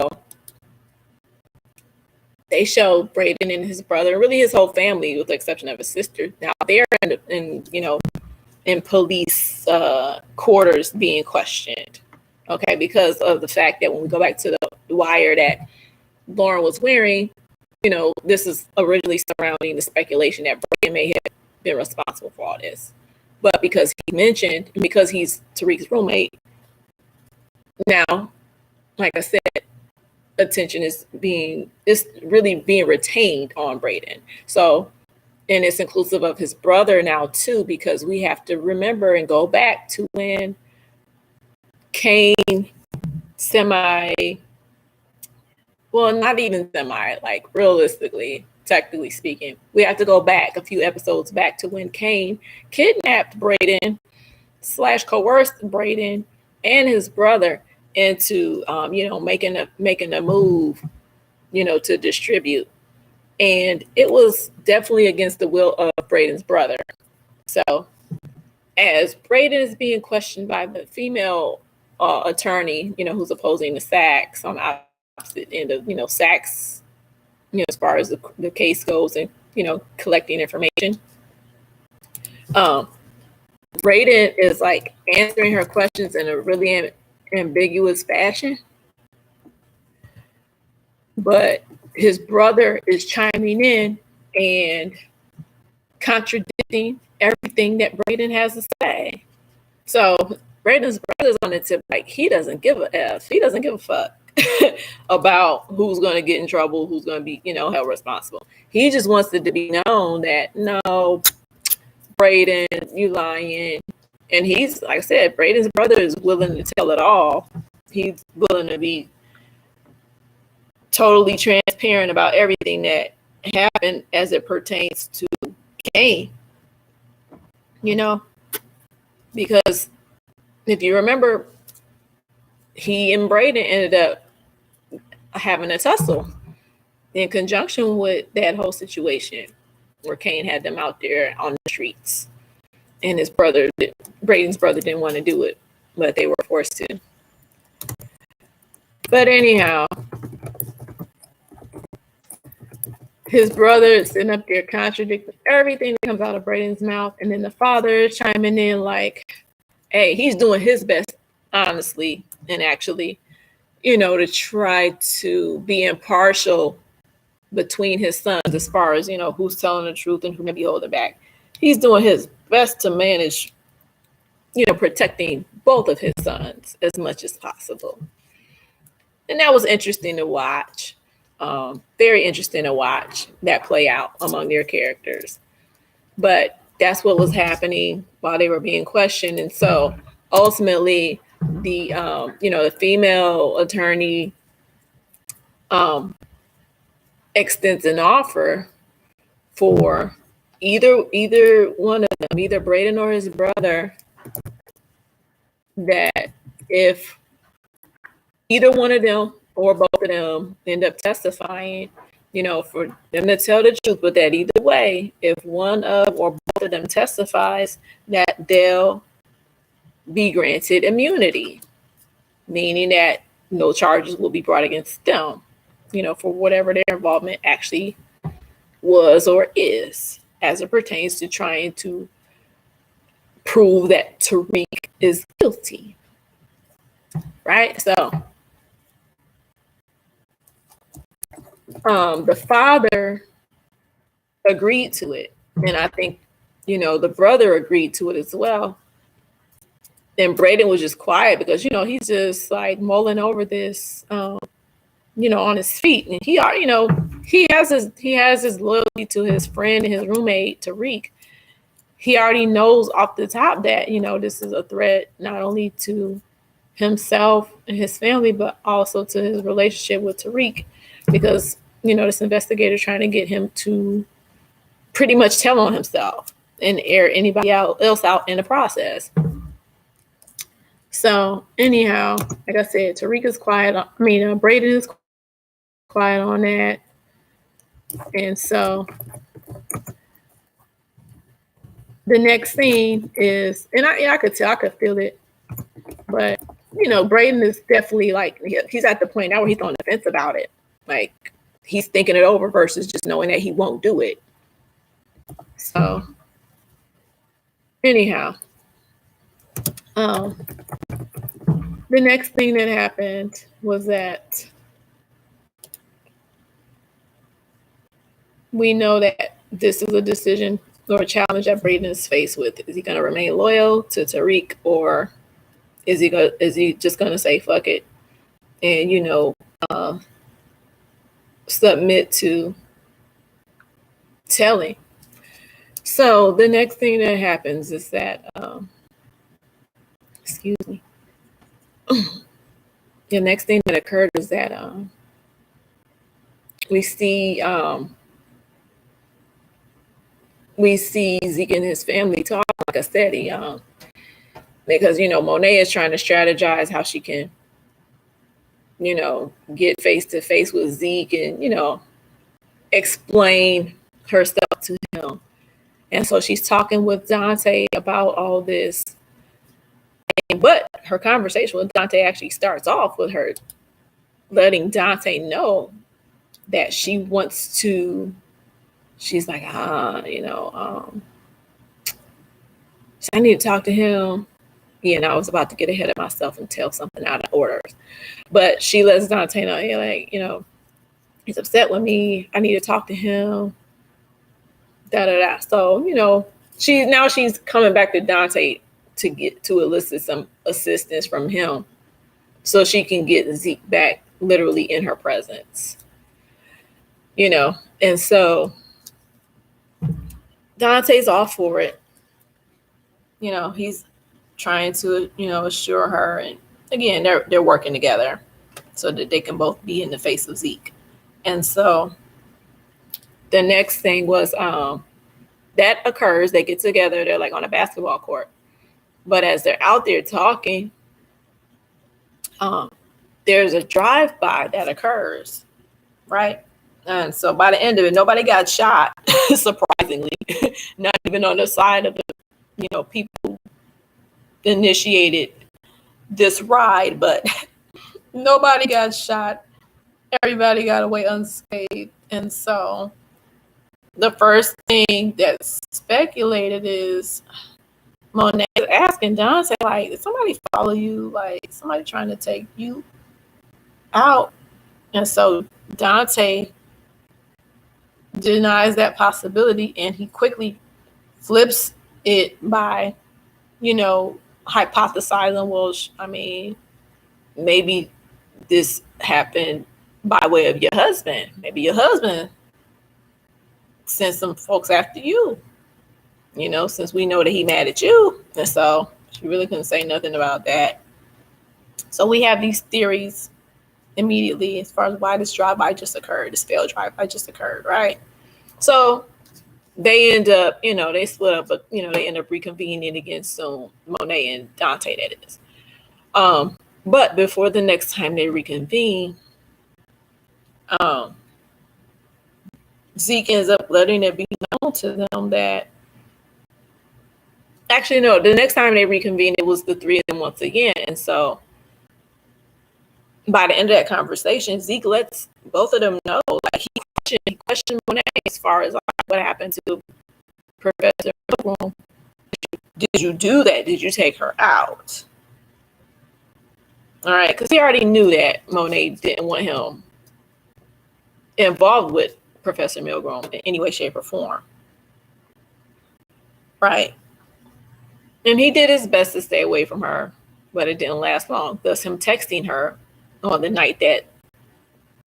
they show Braden and his brother, really his whole family, with the exception of his sister. Now they're in police quarters being questioned, okay, because of the fact that when we go back to the wire that Lauren was wearing, this is originally surrounding the speculation that Braden may have been responsible for all this. But because he's Tariq's roommate, now, like I said, attention is really being retained on Braden. So, and it's inclusive of his brother now too, because we have to remember and go back to when Kane not even semi, like realistically, technically speaking, we have to go back a few episodes back to when Kane kidnapped Braden / coerced Braden and his brother into, making a move, to distribute. And it was definitely against the will of Braden's brother. So as Braden is being questioned by the female attorney, who's opposing the Sachs on the opposite end of, Sachs, as far as the case goes and, collecting information. Braden is like answering her questions in a really ambiguous fashion, but his brother is chiming in and contradicting everything that Braden has to say. So Braden's brother's on the tip, like, he doesn't give a F. He doesn't give a fuck about who's going to get in trouble, who's going to be, held responsible. He just wants it to be known that, no, Braden, you lying. And he's, like I said, Braden's brother is willing to tell it all. He's willing to be totally transparent about everything that happened as it pertains to Kane. Because if you remember, he and Braden ended up having a tussle in conjunction with that whole situation where Kane had them out there on the streets. And Braden's brother didn't want to do it, but they were forced to. But anyhow, his brother is sitting up there contradicting everything that comes out of Braden's mouth. And then the father is chiming in like, hey, he's doing his best, honestly, and actually, to try to be impartial between his sons as far as, who's telling the truth and who may be holding back. He's doing his best to manage, protecting both of his sons as much as possible. And that was interesting to watch. Very interesting to watch that play out among their characters. But that's what was happening while they were being questioned. And so ultimately, the female attorney extends an offer for either one of them, either Braden or his brother, that if either one of them or both of them end up testifying, for them to tell the truth, but that either way, if one of or both of them testifies, that they'll be granted immunity, meaning that no charges will be brought against them, for whatever their involvement actually was or is, as it pertains to trying to prove that Tariq is guilty. Right? So the father agreed to it. And I think, the brother agreed to it as well. And Braden was just quiet because, he's just like mulling over this, on his feet. And he has his loyalty to his friend and his roommate, Tariq. He already knows off the top that, this is a threat not only to himself and his family, but also to his relationship with Tariq, because, this investigator is trying to get him to pretty much tell on himself and air anybody else out in the process. So anyhow, like I said, Tariq is quiet. Braden is quiet on that. And so the next scene is, and I could tell, I could feel it, but Braden is definitely like, he's at the point now where he's on the fence about it. Like, he's thinking it over versus just knowing that he won't do it. So anyhow, the next thing that happened was that we know that this is a decision or a challenge that Braden is faced with. Is he going to remain loyal to Tariq, or is he just going to say fuck it and submit to telling? So the next thing that happens is that excuse me. The next thing that occurred is that we see Zeke and his family talk, like I said, because Monet is trying to strategize how she can get face to face with Zeke and explain her stuff to him. And so she's talking with Dante about all this. But her conversation with Dante actually starts off with her letting Dante know that she wants to, she's like, so I need to talk to him. And I was about to get ahead of myself and tell something out of order. But she lets Dante know, he's upset with me. I need to talk to him. So, she's coming back to Dante to elicit some assistance from him so she can get Zeke back literally in her presence. And so Dante's all for it. He's trying to, assure her, and again, they're working together so that they can both be in the face of Zeke. And so the next thing was that occurs. They get together. They're like on a basketball court. But as they're out there talking, there's a drive-by that occurs, right? And so by the end of it, nobody got shot, surprisingly, not even on the side of the people who initiated this ride, but nobody got shot. Everybody got away unscathed. And so the first thing that's speculated is Monet is asking Dante, like, did somebody follow you? Like, somebody trying to take you out? And so Dante denies that possibility, and he quickly flips it by, hypothesizing, well, maybe this happened by way of your husband. Maybe your husband sent some folks after you, since we know that he mad at you. And so she really couldn't say nothing about that. So we have these theories immediately as far as why this drive-by just occurred, this failed drive-by just occurred, right? So they end up, they split up, but, they end up reconvening again soon, Monet and Dante, that is. But before the next time they reconvene, Zeke ends up letting it be known to them that, actually, no, the next time they reconvened, it was the three of them once again. And so by the end of that conversation, Zeke lets both of them know, like, he questioned Monet as far as, like, what happened to Professor Milgram. Did you do that? Did you take her out? All right, because he already knew that Monet didn't want him involved with Professor Milgram in any way, shape, or form. Right? And he did his best to stay away from her, but it didn't last long. Thus, him texting her on the night that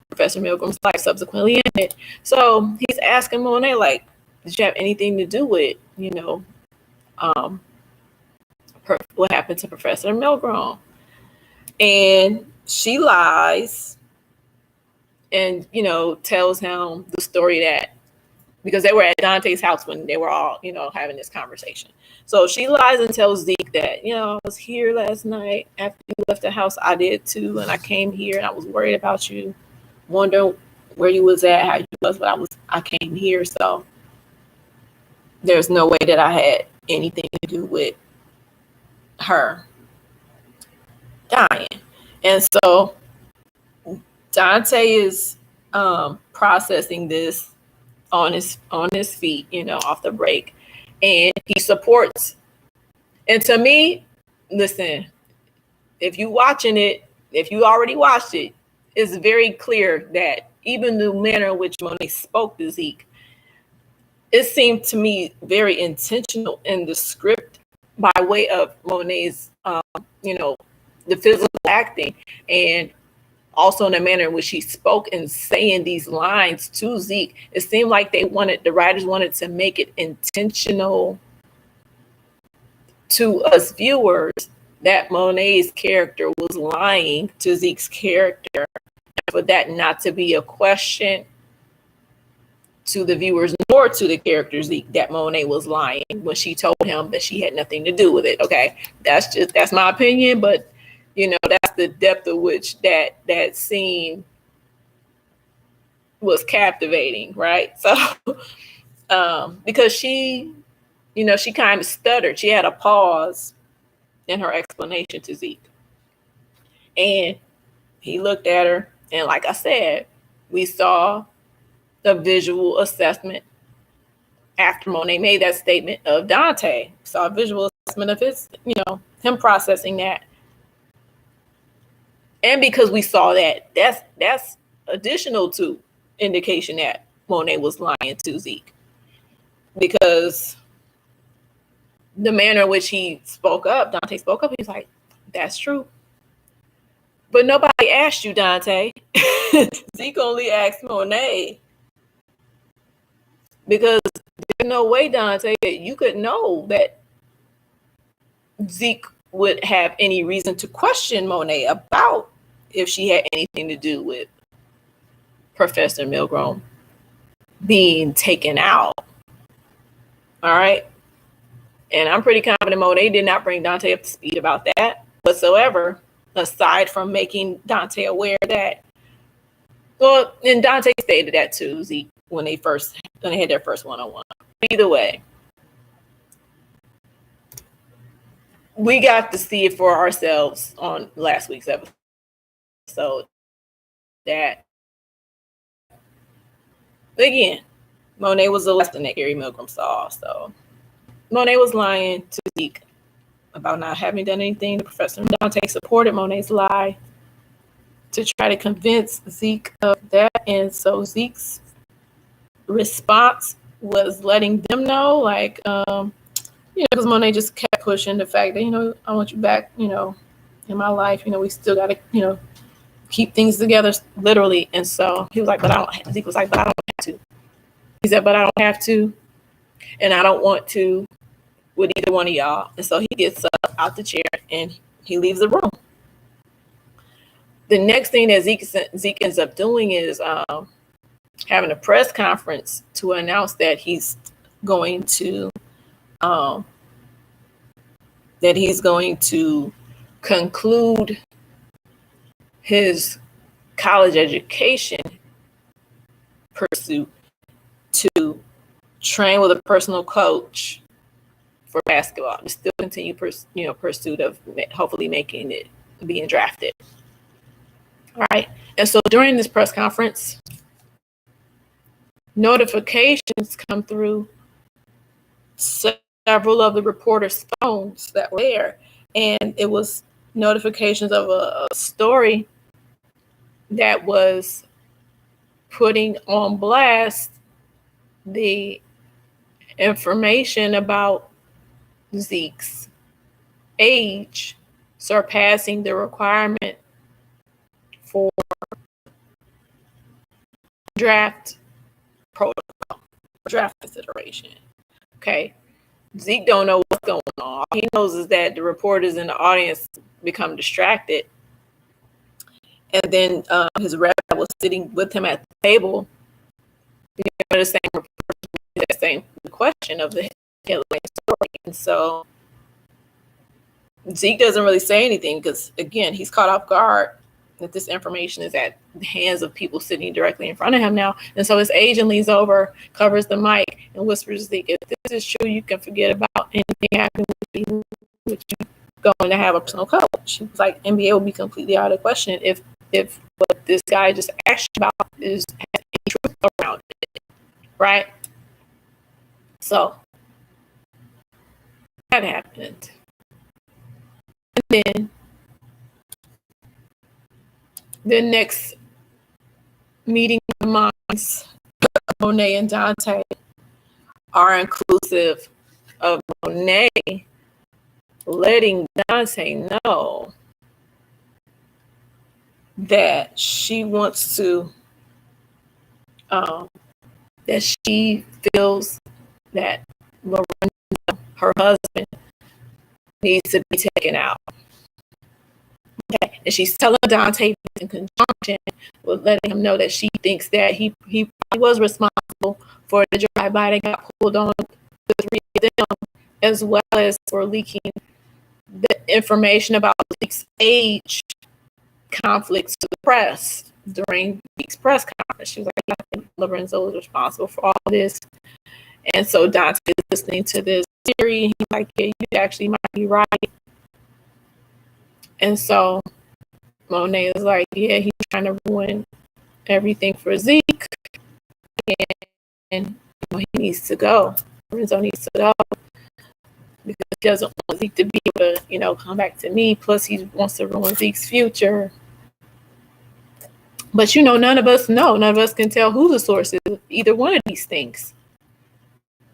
Professor Milgram's life subsequently ended. So he's asking Monet, like, did you have anything to do with, what happened to Professor Milgram? And she lies and, tells him the story that, because they were at Dante's house when they were all, having this conversation. So she lies and tells Zeke that, I was here last night after you left the house. I did too. And I came here and I was worried about you, wondering where you was at, how you was, but I came here. So there's no way that I had anything to do with her dying. And so Dante is processing this on his feet, off the break, and he supports. And to me, listen, if you already watched it, it's very clear that even the manner in which Monet spoke to Zeke, it seemed to me very intentional in the script by way of Monet's, the physical acting, and also in the manner in which he spoke and saying these lines to Zeke. It seemed like the writers wanted to make it intentional to us viewers that Monet's character was lying to Zeke's character, for that not to be a question to the viewers nor to the character Zeke that Monet was lying when she told him that she had nothing to do with it. Okay, that's my opinion, but that's the depth of which that scene was captivating, right? So because she kind of stuttered. She had a pause in her explanation to Zeke. And he looked at her, and like I said, we saw the visual assessment after Monet made that statement of Dante. We saw a visual assessment of his, him processing that. And because we saw that, that's additional to indication that Monet was lying to Zeke. Because the manner in which Dante spoke up, he's like, that's true. But nobody asked you, Dante. Zeke only asked Monet. Because there's no way, Dante, that you could know that Zeke would have any reason to question Monet about if she had anything to do with Professor Milgram being taken out. All right. And I'm pretty confident Monet did not bring Dante up to speed about that whatsoever. aside from making Dante aware that, well, and Dante stated that too, Zeke, when they had their first one-on-one. Either way, we got to see it for ourselves on last week's episode that, again, Monet was less than that Gary Milgram saw. So Monet was lying to Zeke about not having done anything. The professor and Dante supported Monet's lie to try to convince Zeke of that. And so Zeke's response was letting them know, like, because Monet just kept pushing the fact that, I want you back, in my life. We still got to, keep things together, literally. And so he was like, Zeke was like, but I don't have to. He said, but I don't have to, and I don't want to with either one of y'all. And so he gets up out the chair and he leaves the room. The next thing that Zeke ends up doing is having a press conference to announce that he's going to conclude his college education pursuit to train with a personal coach for basketball, to still continue pursuit of hopefully making it, being drafted. All right. And so during this press conference, notifications come through several of the reporters' phones that were there. And it was notifications of a story that was putting on blast the information about Zeke's age surpassing the requirement for draft protocol, draft consideration. Okay. Zeke don't know what's going on. All he knows is that the reporters in the audience become distracted. And then his rep was sitting with him at the table. The same reporter, that same question of the headline story. And so Zeke doesn't really say anything because, again, he's caught off guard that this information is at the hands of people sitting directly in front of him now. And so his agent leans over, covers the mic, and whispers to Zeke, if this is true, you can forget about anything happening with you going to have a personal coach. He was like, NBA will be completely out of the question if what this guy just asked you about is has any truth around it, right? So that happened. And then the next meeting of minds, Monet and Dante, are inclusive of Monet letting Dante know that she wants to, that she feels that Lorenzo, her husband, needs to be taken out. Okay. And she's telling Dante in conjunction with letting him know that she thinks that he was responsible for the drive-by that got pulled on the three of them, as well as for leaking the information about Zeke's age conflicts to the press during Zeke's press conference. She was like, I think Lorenzo is responsible for all this. And so Dante is listening to this theory. He's like, yeah, you actually might be right. And so Monet is like, yeah, he's trying to ruin everything for Zeke. And he needs to go. Lorenzo needs to go because he doesn't want Zeke to be able to, come back to me. Plus, he wants to ruin Zeke's future. But, none of us know. None of us can tell who the source is of either one of these things.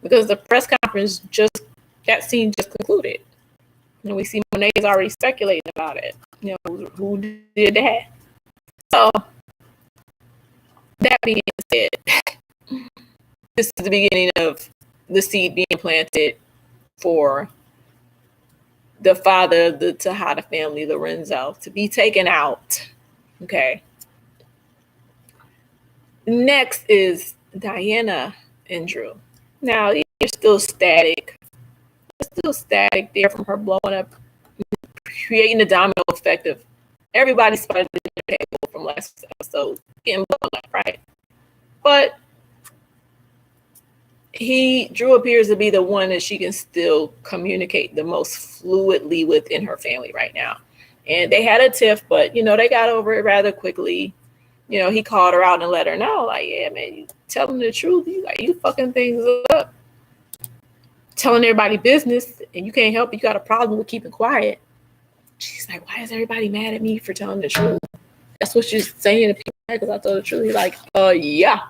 Because the press conference that scene just concluded. We see Monet is already speculating about it. Who did that? So, that being said, this is the beginning of the seed being planted for the father of the Tejada family, Lorenzo, to be taken out. Okay. Next is Diana and Drew. Now, you're still static. There's still static there from her blowing up, creating a domino effect of Everybody's spotted the dinner table from last episode getting blown up, right? But Drew appears to be the one that she can still communicate the most fluidly with in her family right now. And they had a tiff, but they got over it rather quickly. He called her out and let her know, like, yeah, man, you tell them the truth. You fucking things up, telling everybody business, and you can't help it. You got a problem with keeping quiet. She's like, why is everybody mad at me for telling the truth? That's what she's saying to people, because I told the truth. He's like, yeah.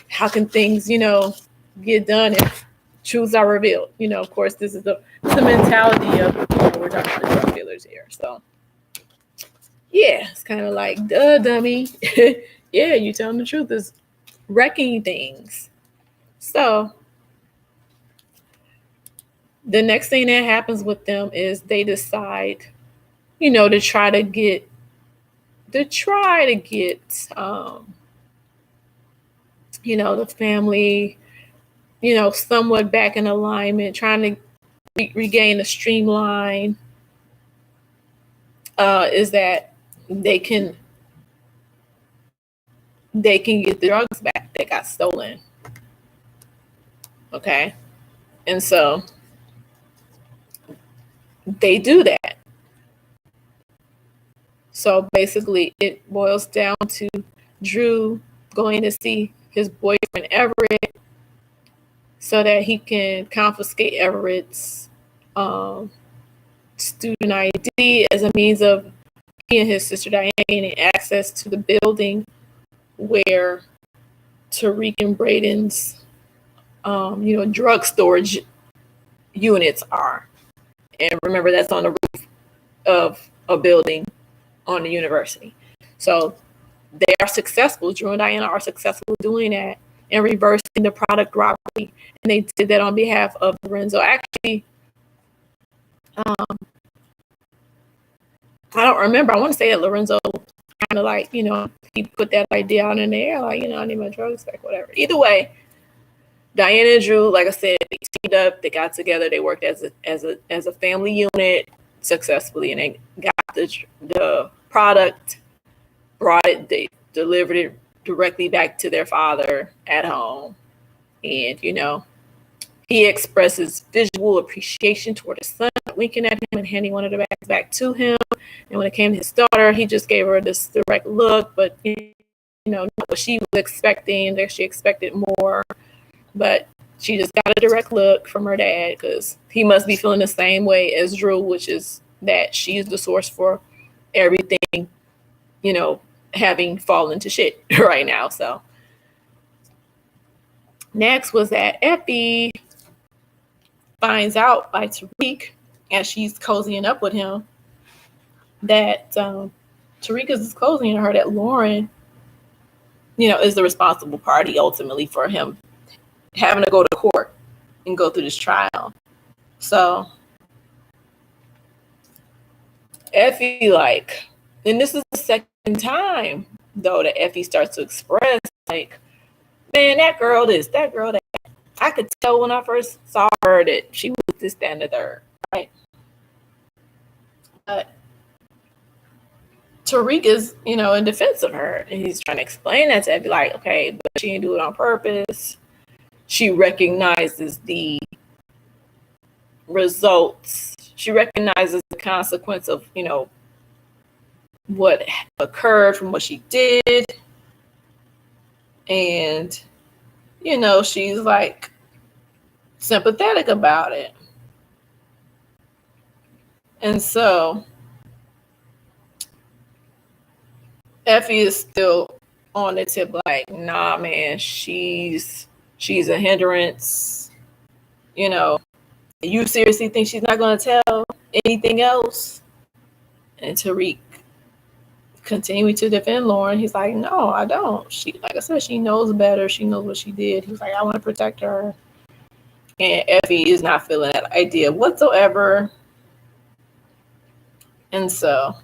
How can things, get done if truths are revealed? Of course, this is the mentality of, we're talking about drug dealers here. So, yeah, it's kind of like, duh, dummy. Yeah, you telling the truth is wrecking things. So, the next thing that happens with them is they decide, to try to get, the family, somewhat back in alignment, trying to regain the streamline, is that they can get the drugs back that got stolen. Okay. And so they do that. So basically it boils down to Drew going to see his boyfriend Everett so that he can confiscate Everett's student ID as a means of he and his sister Diane gaining access to the building where Tariq and Braden's drug storage units are. And remember, that's on the roof of a building on the university. So they are successful. Drew and Diana are successful doing that and reversing the product robbery. And they did that on behalf of Lorenzo. Actually, I don't remember. I want to say that Lorenzo kind of like, he put that idea out in the air, like, I need my drugs back, whatever. Either way, Diana and Drew, like I said, they teamed up, they got together, they worked as a family unit successfully, and they got the product, brought it, they delivered it directly back to their father at home. And, he expresses visual appreciation toward his son, winking at him and handing one of the bags back to him. And when it came to his daughter, he just gave her this direct look, but, not what she was expecting, that she expected more. But she just got a direct look from her dad because he must be feeling the same way as Drew, which is that she's the source for everything, having fallen to shit right now. So next was that Effie finds out by Tariq, as she's cozying up with him, that Tariq is disclosing to her that Lauren, is the responsible party ultimately for him having to go to court and go through this trial. So Effie, and this is the second time though that Effie starts to express, like, man, that girl this, that girl that. I could tell when I first saw her that she was this, that, and the third, right? But Tariq is, in defense of her, and he's trying to explain that to Effie, like, okay, but she didn't do it on purpose. She recognizes the results. She recognizes the consequence of, what occurred from what she did. And, she's like sympathetic about it. And so Effie is still on the tip, like, nah, man, she's a hindrance. You seriously think she's not going to tell anything else? And Tariq continuing to defend Lauren. He's like, no, I don't. She, like I said, she knows better. She knows what she did. He's like, I want to protect her. And Effie is not feeling that idea whatsoever. And so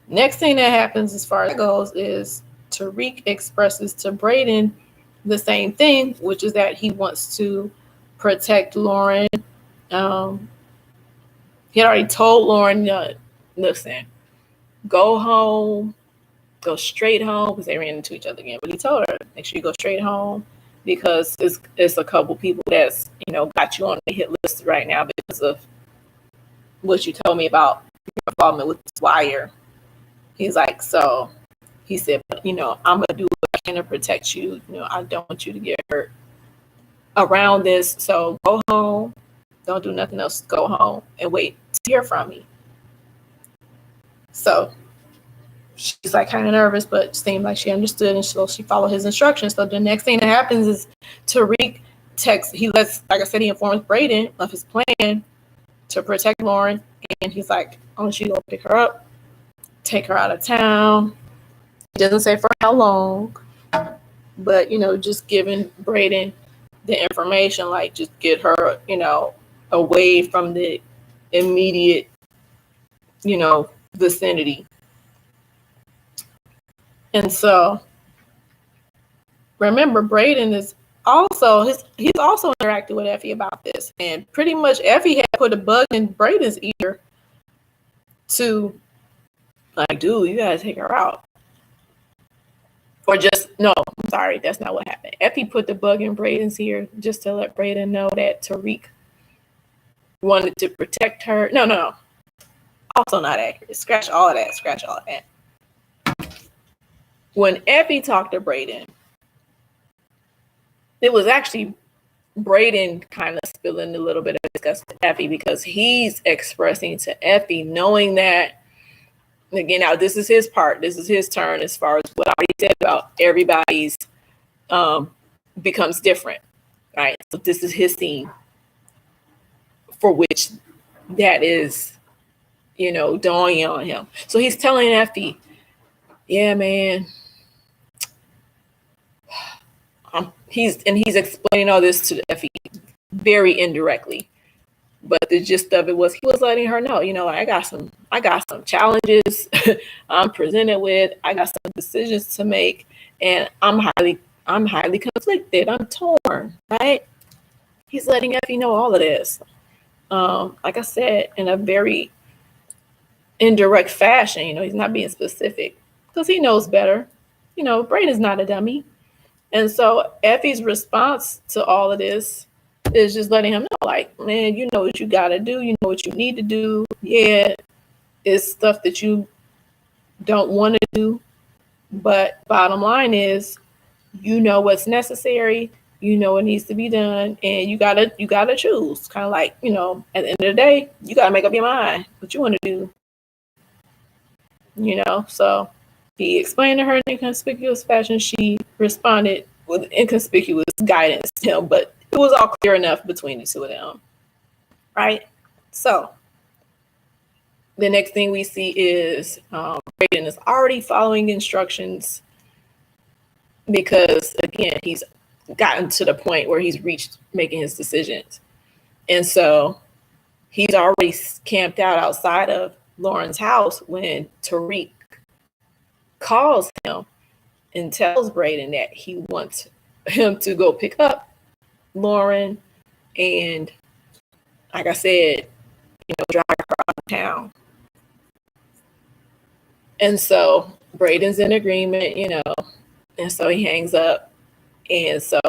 next thing that happens as far as it goes is Tariq expresses to Braden the same thing, which is that he wants to protect Lauren. He had already told Lauren listen, go home, go straight home, because they ran into each other again. But he told her, make sure you go straight home, because it's a couple people that's, got you on the hit list right now because of what you told me about your involvement with this wire. He's like, so he said, I'm gonna do what I can to protect you. I don't want you to get hurt around this. So go home. Don't do nothing else. Go home and wait to hear from me. So she's like kind of nervous, but seemed like she understood, and so she followed his instructions. So the next thing that happens is Tariq texts. He informs Braden of his plan to protect Lauren, and he's like, I want you to go pick her up, take her out of town. He doesn't say for how long, but just giving Braden the information, like just get her, away from the immediate, vicinity. And so remember, Braden is also he's also interacted with Effie about this, and pretty much Effie had put a bug in Braden's ear to, like, dude, you gotta take her out. Or just, no, I'm sorry, that's not what happened. Effie put the bug in Braden's ear just to let Braden know that Tariq wanted to protect her. No. Also not accurate. Scratch all of that. When Effie talked to Braden, it was actually Braden kind of spilling a little bit of disgust to Effie, because he's expressing to Effie, knowing that, again, now this is his part. This is his turn as far as what I already said about everybody's becomes different, right? So this is his scene for which that is, dawning on him. So he's telling Effie, yeah, man. He's explaining all this to Effie very indirectly. But the gist of it was, he was letting her know, I got some challenges I'm presented with. I got some decisions to make, and I'm highly conflicted. I'm torn, right? He's letting Effie know all of this. Like I said, in a very indirect fashion. He's not being specific because he knows better. Braden's not a dummy. And so Effie's response to all of this is just letting him know, like, man, you know what you got to do. You know what you need to do. Yeah, it's stuff that you don't want to do. But bottom line is, what's necessary. What needs to be done. And you gotta choose. Kind of like, at the end of the day, you got to make up your mind what you want to do. So he explained to her in inconspicuous fashion. She responded with inconspicuous guidance to him, but it was all clear enough between the two of them, right? So the next thing we see is Braden is already following instructions because, again, he's gotten to the point where he's reached making his decisions. And so he's already camped out outside of Lauren's house when Tariq calls him and tells Braden that he wants him to go pick up Lauren and, like I said, drive her out of town. And so Braden's in agreement, and so he hangs up. And so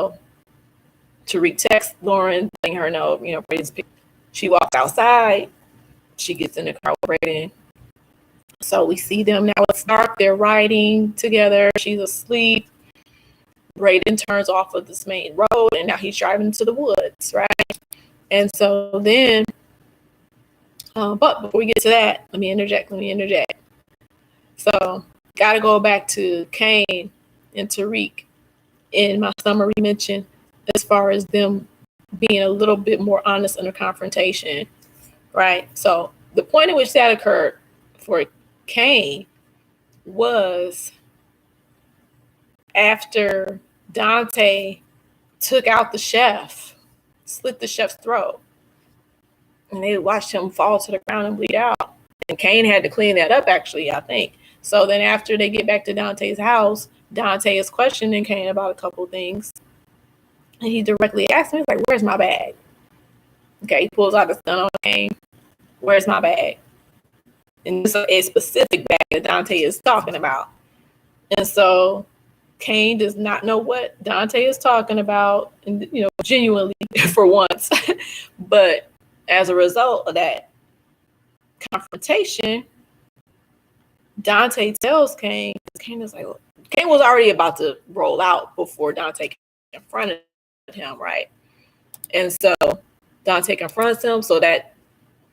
Tariq texts Lauren, letting her know, Braden's picked. She walks outside. She gets in the car with Braden. So we see them now. It's dark. They're riding together. She's asleep. Braden turns off of this main road, and now he's driving to the woods, right? And so then, but before we get to that, let me interject. So, got to go back to Kane and Tariq in my summary mention as far as them being a little bit more honest in a confrontation, right? So, the point at which that occurred for Kane was after Dante took out the chef, slit the chef's throat, and they watched him fall to the ground and bleed out. And Kane had to clean that up, actually, I think. So then after they get back to Dante's house, Dante is questioning Kane about a couple things. And he directly asked me, like, where's my bag? Okay, he pulls out his gun on Kane. Where's my bag? And it's a specific bag that Dante is talking about. And so Kane does not know what Dante is talking about, and genuinely for once. But as a result of that confrontation, Dante tells Kane, Kane is like, Kane was already about to roll out before Dante confronted him, right? And so Dante confronts him, so that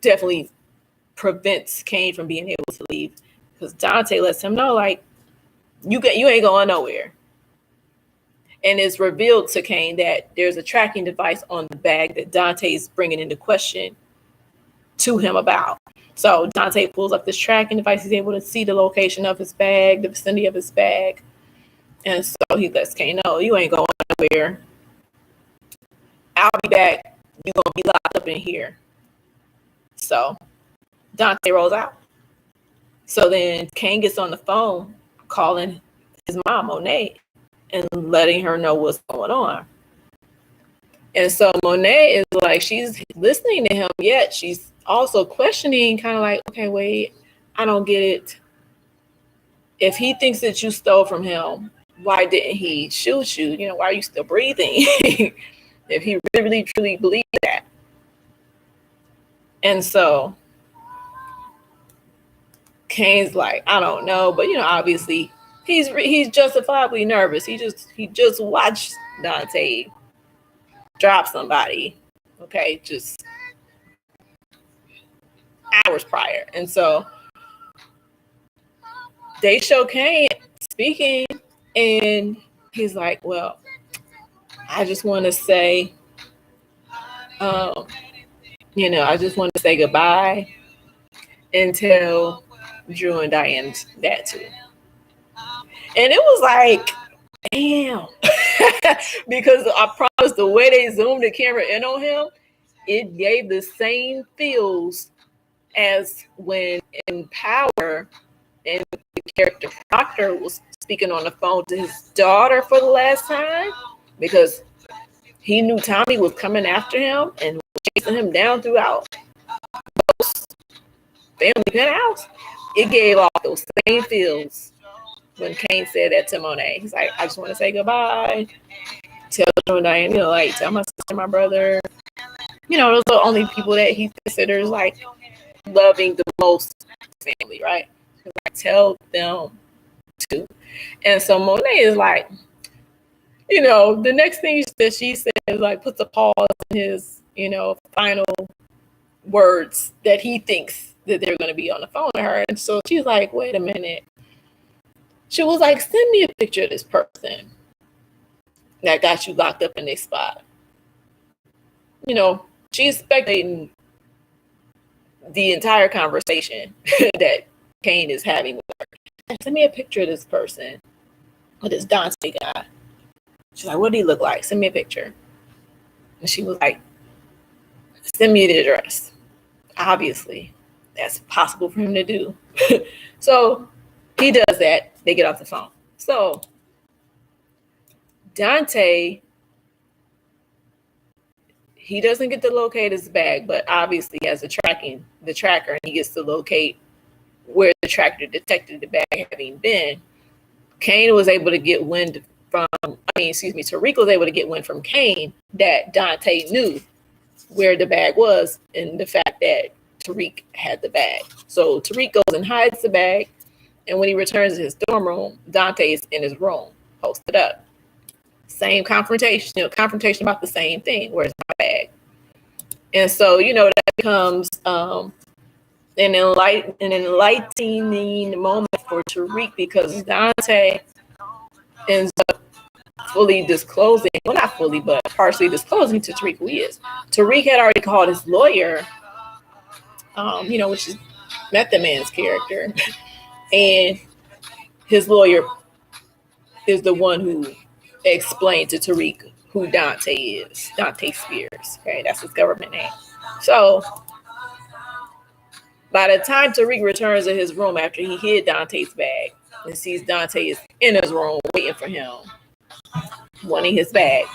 definitely prevents Kane from being able to leave, because Dante lets him know, like, you ain't going nowhere. And it's revealed to Kane that there's a tracking device on the bag that Dante is bringing into question to him about. So Dante pulls up this tracking device. He's able to see the location of his bag, the vicinity of his bag. And so he lets Kane know, you ain't going nowhere. I'll be back. You're going to be locked up in here. So Dante rolls out. So then Kane gets on the phone calling his mom, Monet, and letting her know what's going on. And so Monet is like, she's listening to him, yet she's also questioning, kind of like, okay, wait, I don't get it. If he thinks that you stole from him, why didn't he shoot you? Why are you still breathing? If he really, truly believed that. And so Kane's like, I don't know, but obviously he's justifiably nervous. He just watched Dante drop somebody, okay, just hours prior. And so they show Kane speaking, and he's like, well, I just want to say, I just want to say goodbye and tell Drew and Diane that too. And it was like, damn. Because I promise, the way they zoomed the camera in on him, it gave the same feels as when in Power and the character Proctor was speaking on the phone to his daughter for the last time, because he knew Tommy was coming after him and was chasing him down throughout those family penthouse. It gave off those same feels when Kane said that to Monet. He's like, I just want to say goodbye. Tell Diane, like, tell my sister, my brother. Those are the only people that he considers like loving the most family, right? Like, tell them to. And so Monet is like, the next thing that she says, like, puts a pause in his, final words that he thinks that they're going to be on the phone to her. And so she's like, wait a minute. She was like, send me a picture of this person that got you locked up in this spot. She's spectating the entire conversation that Kane is having with her. Send me a picture of this person, with this Dante guy. She's like, what do he look like? Send me a picture. And she was like, send me the address. Obviously, that's possible for him to do. So he does that. They get off the phone. So Dante, he doesn't get to locate his bag, but obviously has the tracker, and he gets to locate where the tracker detected the bag having been. Kane was able to get wind from, Tariq was able to get wind from Kane that Dante knew where the bag was, and the fact that Tariq had the bag. So Tariq goes and hides the bag, and when he returns to his dorm room, Dante is in his room, posted up. Same confrontation, about the same thing. Where's my bag? And so, that becomes an enlightening moment for Tariq, because Dante ends up fully disclosing, well, not fully, but partially disclosing to Tariq who he is. Tariq had already called his lawyer, which is Method Man's character, and his lawyer is the one who explained to Tariq who Dante is. Dante Spears. Okay, that's his government name. So by the time Tariq returns to his room after he hid Dante's bag and sees Dante is in his room waiting for him, wanting his bag,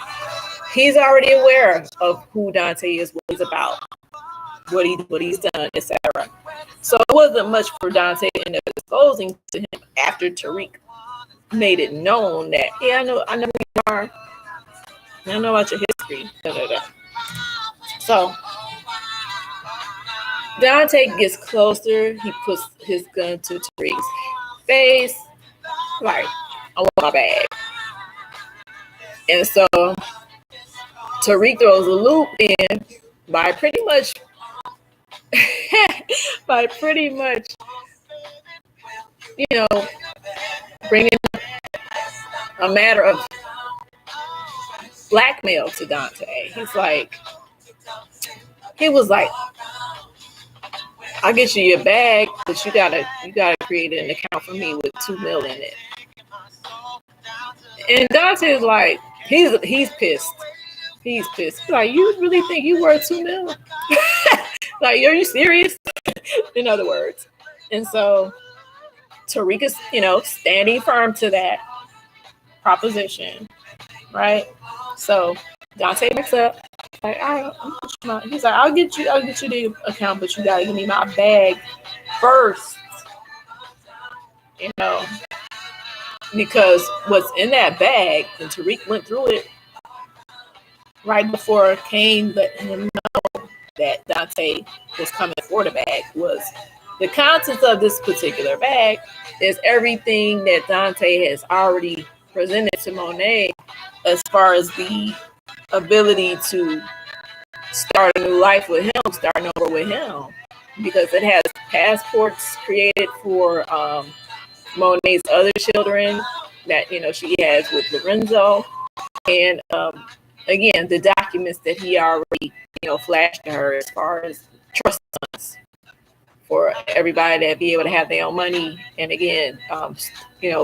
he's already aware of who Dante is, what he's about. what he's done, etc. So it wasn't much for Dante to end up disclosing to him after Tariq made it known that, yeah, I know who you are. I know about your history. Da, da, da. So Dante gets closer. He puts his gun to Tariq's face, like, I want my bag. And so Tariq throws a loop in by pretty much you know, bringing a matter of blackmail to Dante. He was like, I'll get you your bag, but you gotta create an account for me with $2 million in it. And Dante's like, he's pissed. He's pissed. He's like, you really think you worth $2 million? Like, are you serious? In other words. And so Tariq is, standing firm to that proposition, right? So Dante backs up. Like, he's like, I'll get you the account, but you gotta give me my bag first. Because what's in that bag, and Tariq went through it right before Kane let him know that Dante was coming for the bag, was the contents of this particular bag is everything that Dante has already presented to Monet as far as the ability to start a new life with him, starting over with him, because it has passports created for Monet's other children that she has with Lorenzo, and again, the documents that he already flashed to her as far as trust funds for everybody to be able to have their own money, and again,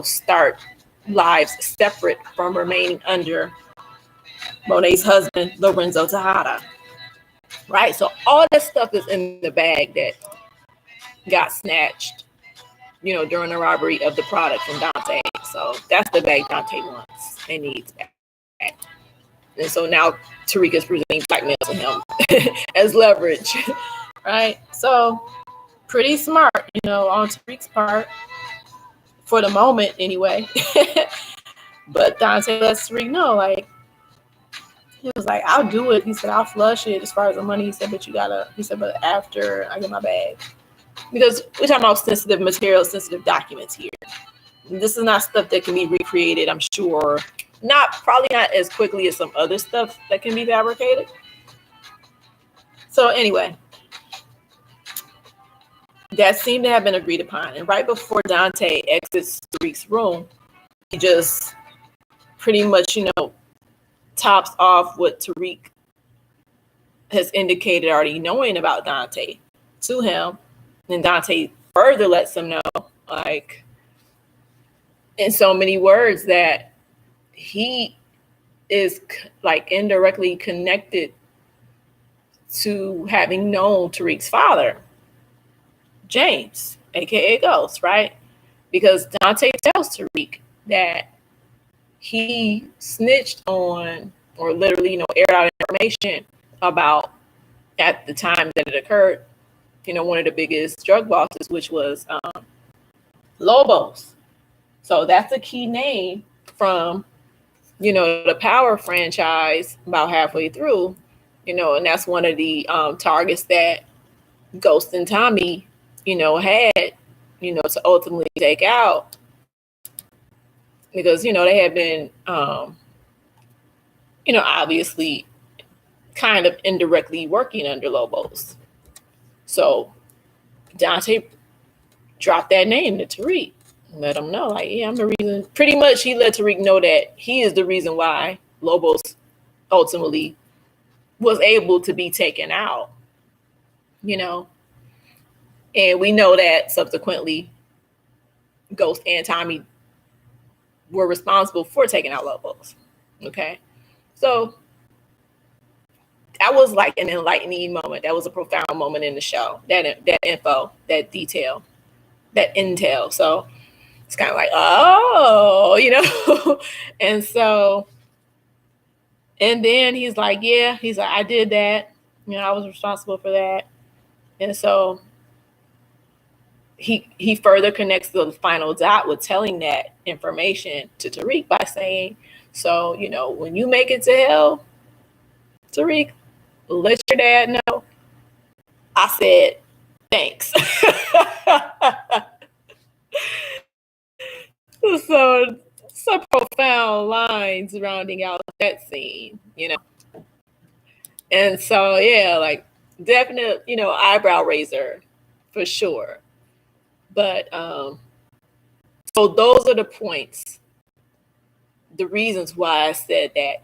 start lives separate from remaining under Monet's husband, Lorenzo Tejada. Right? So all that stuff is in the bag that got snatched, during the robbery of the product from Dante. So that's the bag Dante wants and needs back. And so now Tariq is presenting blackmail to him as leverage. Right? So pretty smart, on Tariq's part, for the moment anyway. But Dante lets Tariq know, like, he was like, I'll do it. He said, I'll flush it as far as the money. He said, but after I get my bag. Because we're talking about sensitive material, sensitive documents here. This is not stuff that can be recreated, I'm sure. Probably not as quickly as some other stuff that can be fabricated. So anyway, that seemed to have been agreed upon. And right before Dante exits Tariq's room, he just pretty much, tops off what Tariq has indicated already knowing about Dante to him. And Dante further lets him know, like, in so many words, that he is like indirectly connected to having known Tariq's father, James, aka Ghost, right? Because Dante tells Tariq that he snitched on, or literally, aired out information about, at the time that it occurred, one of the biggest drug bosses, which was Lobos. So that's a key name from, the Power franchise about halfway through, and that's one of the targets that Ghost and Tommy, had, to ultimately take out. Because, they had been, obviously kind of indirectly working under Lobos. So Dante dropped that name to Tariq. Let him know, like, yeah, I'm the reason. Pretty much he let Tariq know that he is the reason why Lobos ultimately was able to be taken out. And we know that subsequently Ghost and Tommy were responsible for taking out Lobos. Okay. So that was like an enlightening moment. That was a profound moment in the show. That info, that detail, that intel. So it's kind of like, oh, And so, and then he's like, I did that. I was responsible for that. And so he further connects the final dot with telling that information to Tariq by saying, so, when you make it to hell, Tariq, let your dad know I said thanks. So some profound lines rounding out that scene, And so, yeah, like definite, eyebrow raiser for sure. But so those are the points, the reasons why I said that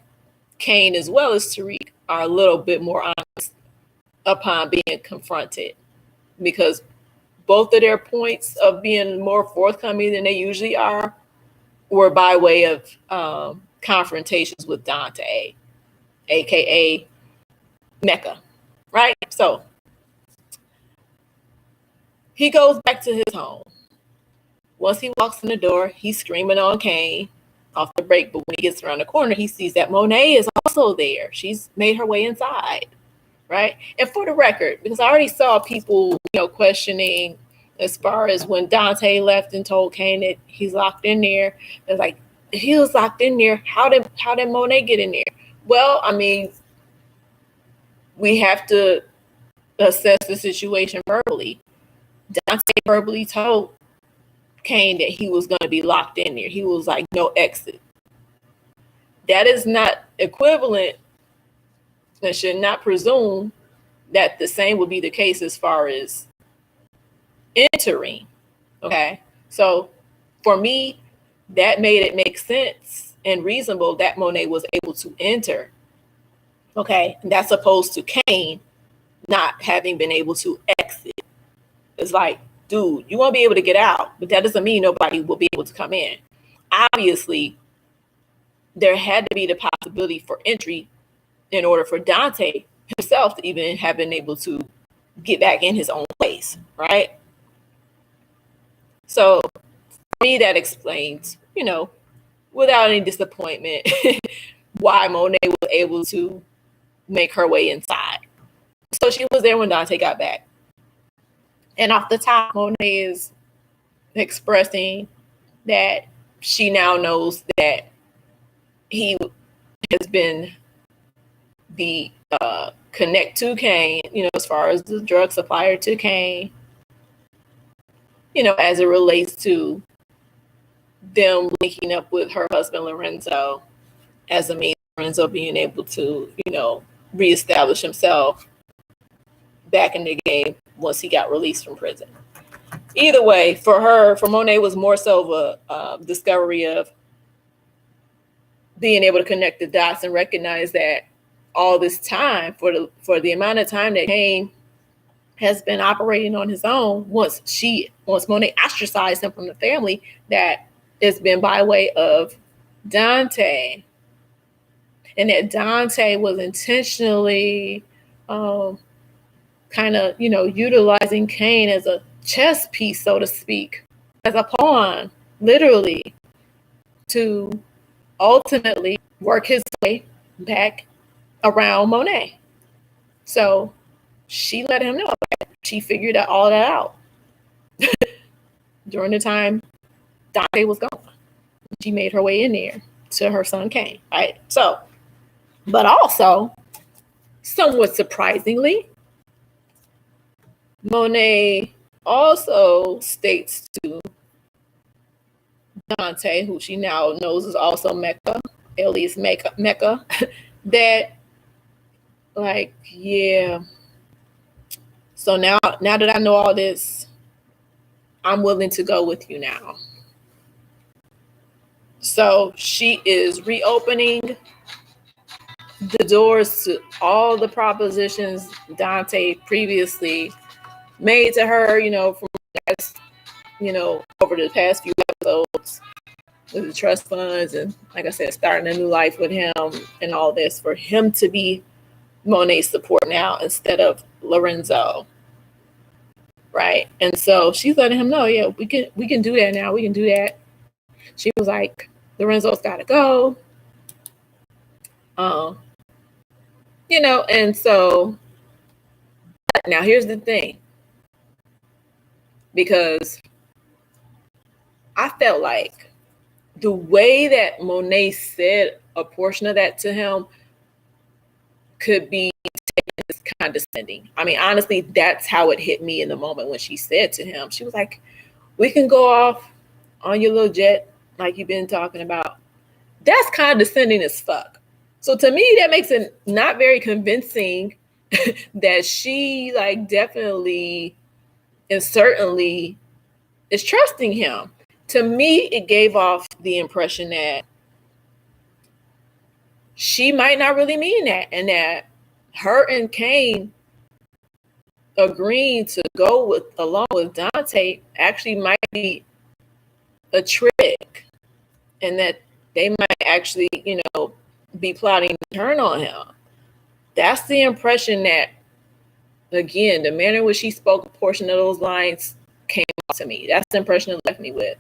Kane as well as Tariq are a little bit more honest upon being confronted, because both of their points of being more forthcoming than they usually are were by way of confrontations with Dante, aka Mecca, right? So he goes back to his home. Once he walks in the door, he's screaming on Kane off the break, but when he gets around the corner, he sees that Monet is also there. She's made her way inside, right? And for the record, because I already saw people, questioning as far as when Dante left and told Kane that he's locked in there. It's like, if he was locked in there, how did Monet get in there? Well, I mean, we have to assess the situation verbally. Dante verbally told Kane that he was going to be locked in there. He was like, no exit. That is not equivalent and should not presume that the same would be the case as far as entering. Okay. So for me, that made it make sense and reasonable that Monet was able to enter. Okay. And that's opposed to Kane not having been able to exit. It's like, dude, you won't be able to get out, but that doesn't mean nobody will be able to come in. Obviously, there had to be the possibility for entry in order for Dante himself to even have been able to get back in his own place, right? So for me, that explains, without any disappointment, why Monet was able to make her way inside. So she was there when Dante got back. And off the top, Monet is expressing that she now knows that he has been the connect to Kane, as far as the drug supplier to Kane, as it relates to them linking up with her husband Lorenzo as a means of Lorenzo being able to, reestablish himself back in the game once he got released from prison. Either way, for Monet was more so of a discovery of being able to connect the dots and recognize that all this time, for the amount of time that Kane has been operating on his own, once Monet ostracized him from the family, that it's been by way of Dante, and that Dante was intentionally kind of, utilizing Kane as a chess piece, so to speak, as a pawn, literally, to ultimately work his way back around Monet. So she let him know that she figured all that out during the time Dante was gone. She made her way in there to her son Kane, right? So, but also, somewhat surprisingly, Monet also states to Dante, who she now knows is also Mecca, alias Mecca, that, like, yeah, so now that I know all this, I'm willing to go with you now. So she is reopening the doors to all the propositions Dante previously made to her, from over the past few episodes with the trust funds and, like I said, starting a new life with him and all this, for him to be Monet's support now instead of Lorenzo. Right. And so she's letting him know, yeah, we can do that now. We can do that. She was like, Lorenzo's got to go. And so now here's the thing. because I felt like the way that Monet said a portion of that to him could be taken as condescending. I mean, honestly, that's how it hit me in the moment when she said to him, she was like, we can go off on your little jet like you've been talking about. That's condescending as fuck. So to me, that makes it not very convincing that she like definitely and certainly is trusting him. To me, it gave off the impression that she might not really mean that, and that her and Kane agreeing to go along with Dante actually might be a trick, and that they might actually, be plotting to turn on him. That's the impression that, again, the manner in which she spoke a portion of those lines came off to me. That's the impression it left me with.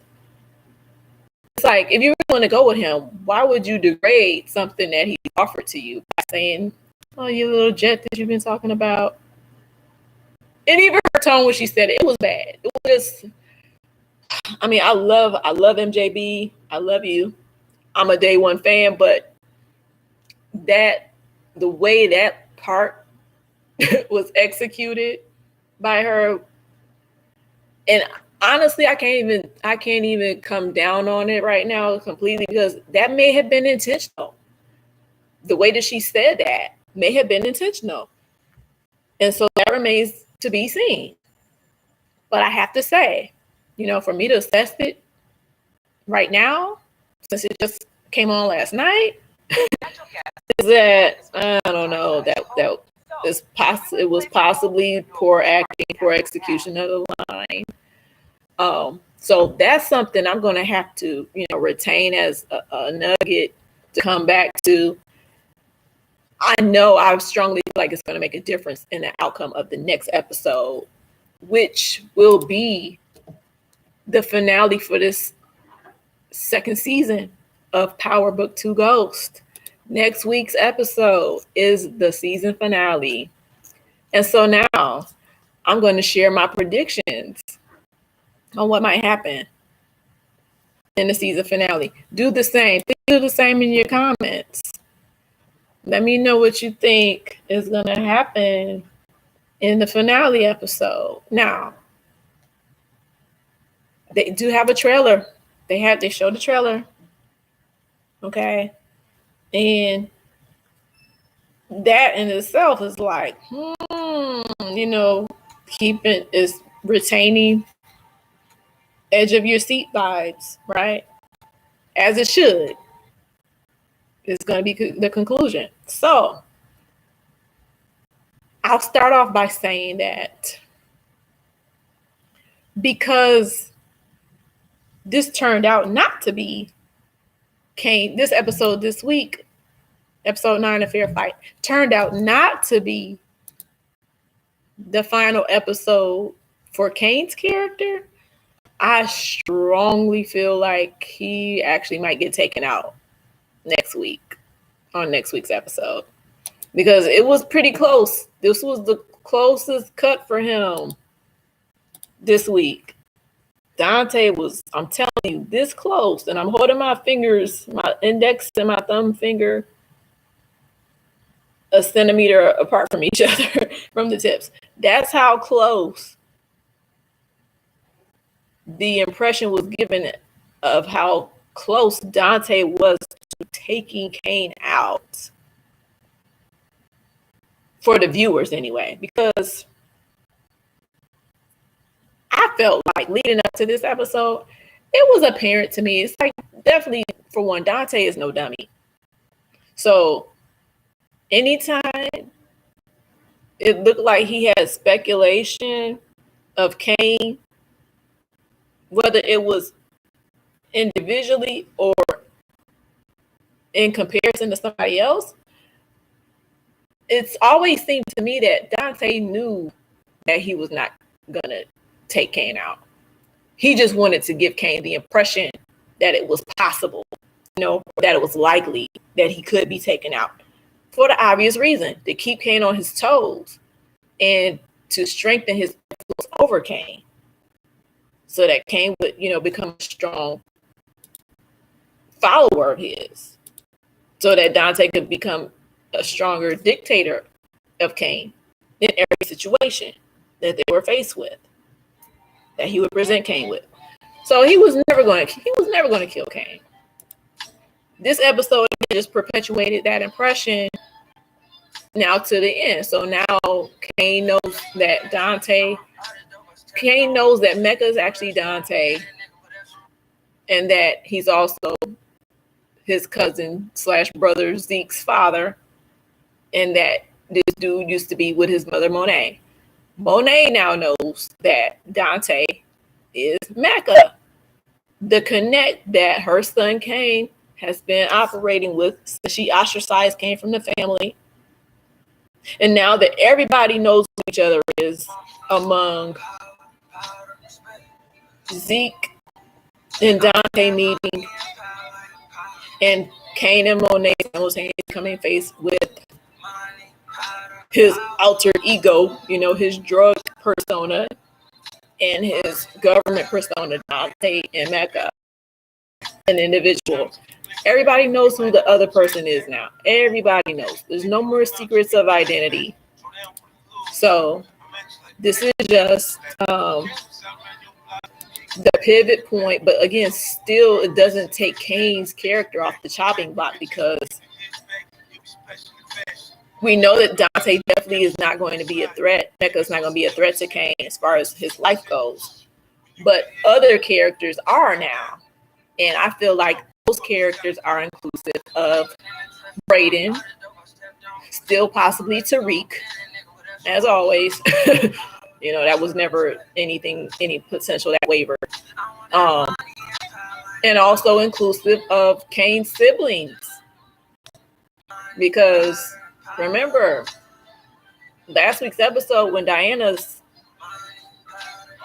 It's like, if you really want to go with him, why would you degrade something that he offered to you by saying, oh, you little jet that you've been talking about? And even her tone when she said it was bad. It was, I mean, I love MJB. I love you. I'm a day one fan, but the way that part was executed by her, and honestly, I can't even come down on it right now completely, because that may have been intentional. The way that she said that may have been intentional. And so that remains to be seen. But I have to say, for me to assess it right now, since it just came on last night, is that I don't know, that it was possibly poor acting, poor execution of the line. So that's something I'm going to have to, retain as a nugget to come back to. I know I strongly feel like it's going to make a difference in the outcome of the next episode, which will be the finale for this second season of Power Book 2 Ghost. Next week's episode is the season finale. And so now I'm going to share my predictions on what might happen in the season finale. Do the same. Do the same in your comments. Let me know what you think is going to happen in the finale episode. Now, they do have a trailer. They showed the trailer. Okay. And that in itself is like, is retaining edge of your seat vibes, right? As it should. It's going to be the conclusion. So I'll start off by saying that because this turned out not to be this episode this week, episode 9 of Fair Fight, turned out not to be the final episode for Kane's character, I strongly feel like he actually might get taken out next week on next week's episode, because it was pretty close. This was the closest cut for him this week. Dante was, I'm telling you, this close, and I'm holding my fingers, my index and my thumb finger, a centimeter apart from each other from the tips. That's how close the impression was given of how close Dante was to taking Kane out. For the viewers anyway, because I felt like leading up to this episode, it was apparent to me. It's like, definitely, for one, Dante is no dummy. So anytime it looked like he had speculation of Kane, whether it was individually or in comparison to somebody else, it's always seemed to me that Dante knew that he was not going to take Kane out. He just wanted to give Kane the impression that it was possible, that it was likely that he could be taken out, for the obvious reason, to keep Kane on his toes and to strengthen his influence over Kane. so that Cain would, become a strong follower of his, so that Dante could become a stronger dictator of Cain in every situation that they were faced with, that he would present Cain with. So he was never going to kill Cain. This episode just perpetuated that impression now to the end. So now Cain knows that Mecca is actually Dante, and that he's also his cousin / brother Zeke's father, and that this dude used to be with his mother Monet. Monet now knows that Dante is Mecca. The connect that her son Cain has been operating with since she ostracized Cain from the family. And now that everybody knows who each other is among Zeke and Dante meeting, and Cain and Monet coming face with his alter ego, his drug persona and his government persona, Dante and Mecca, an individual. Everybody knows who the other person is now. Everybody knows. There's no more secrets of identity. So this is just the pivot point. But again, still, it doesn't take Cain's character off the chopping block, because we know that Dante definitely is not going to be a threat. Mecca is not going to be a threat to Cain as far as his life goes. But other characters are now. And I feel like those characters are inclusive of Brayden, still possibly Tariq, as always. That was never any potential that wavered. And also inclusive of Cain's siblings. Because remember, last week's episode when Diana's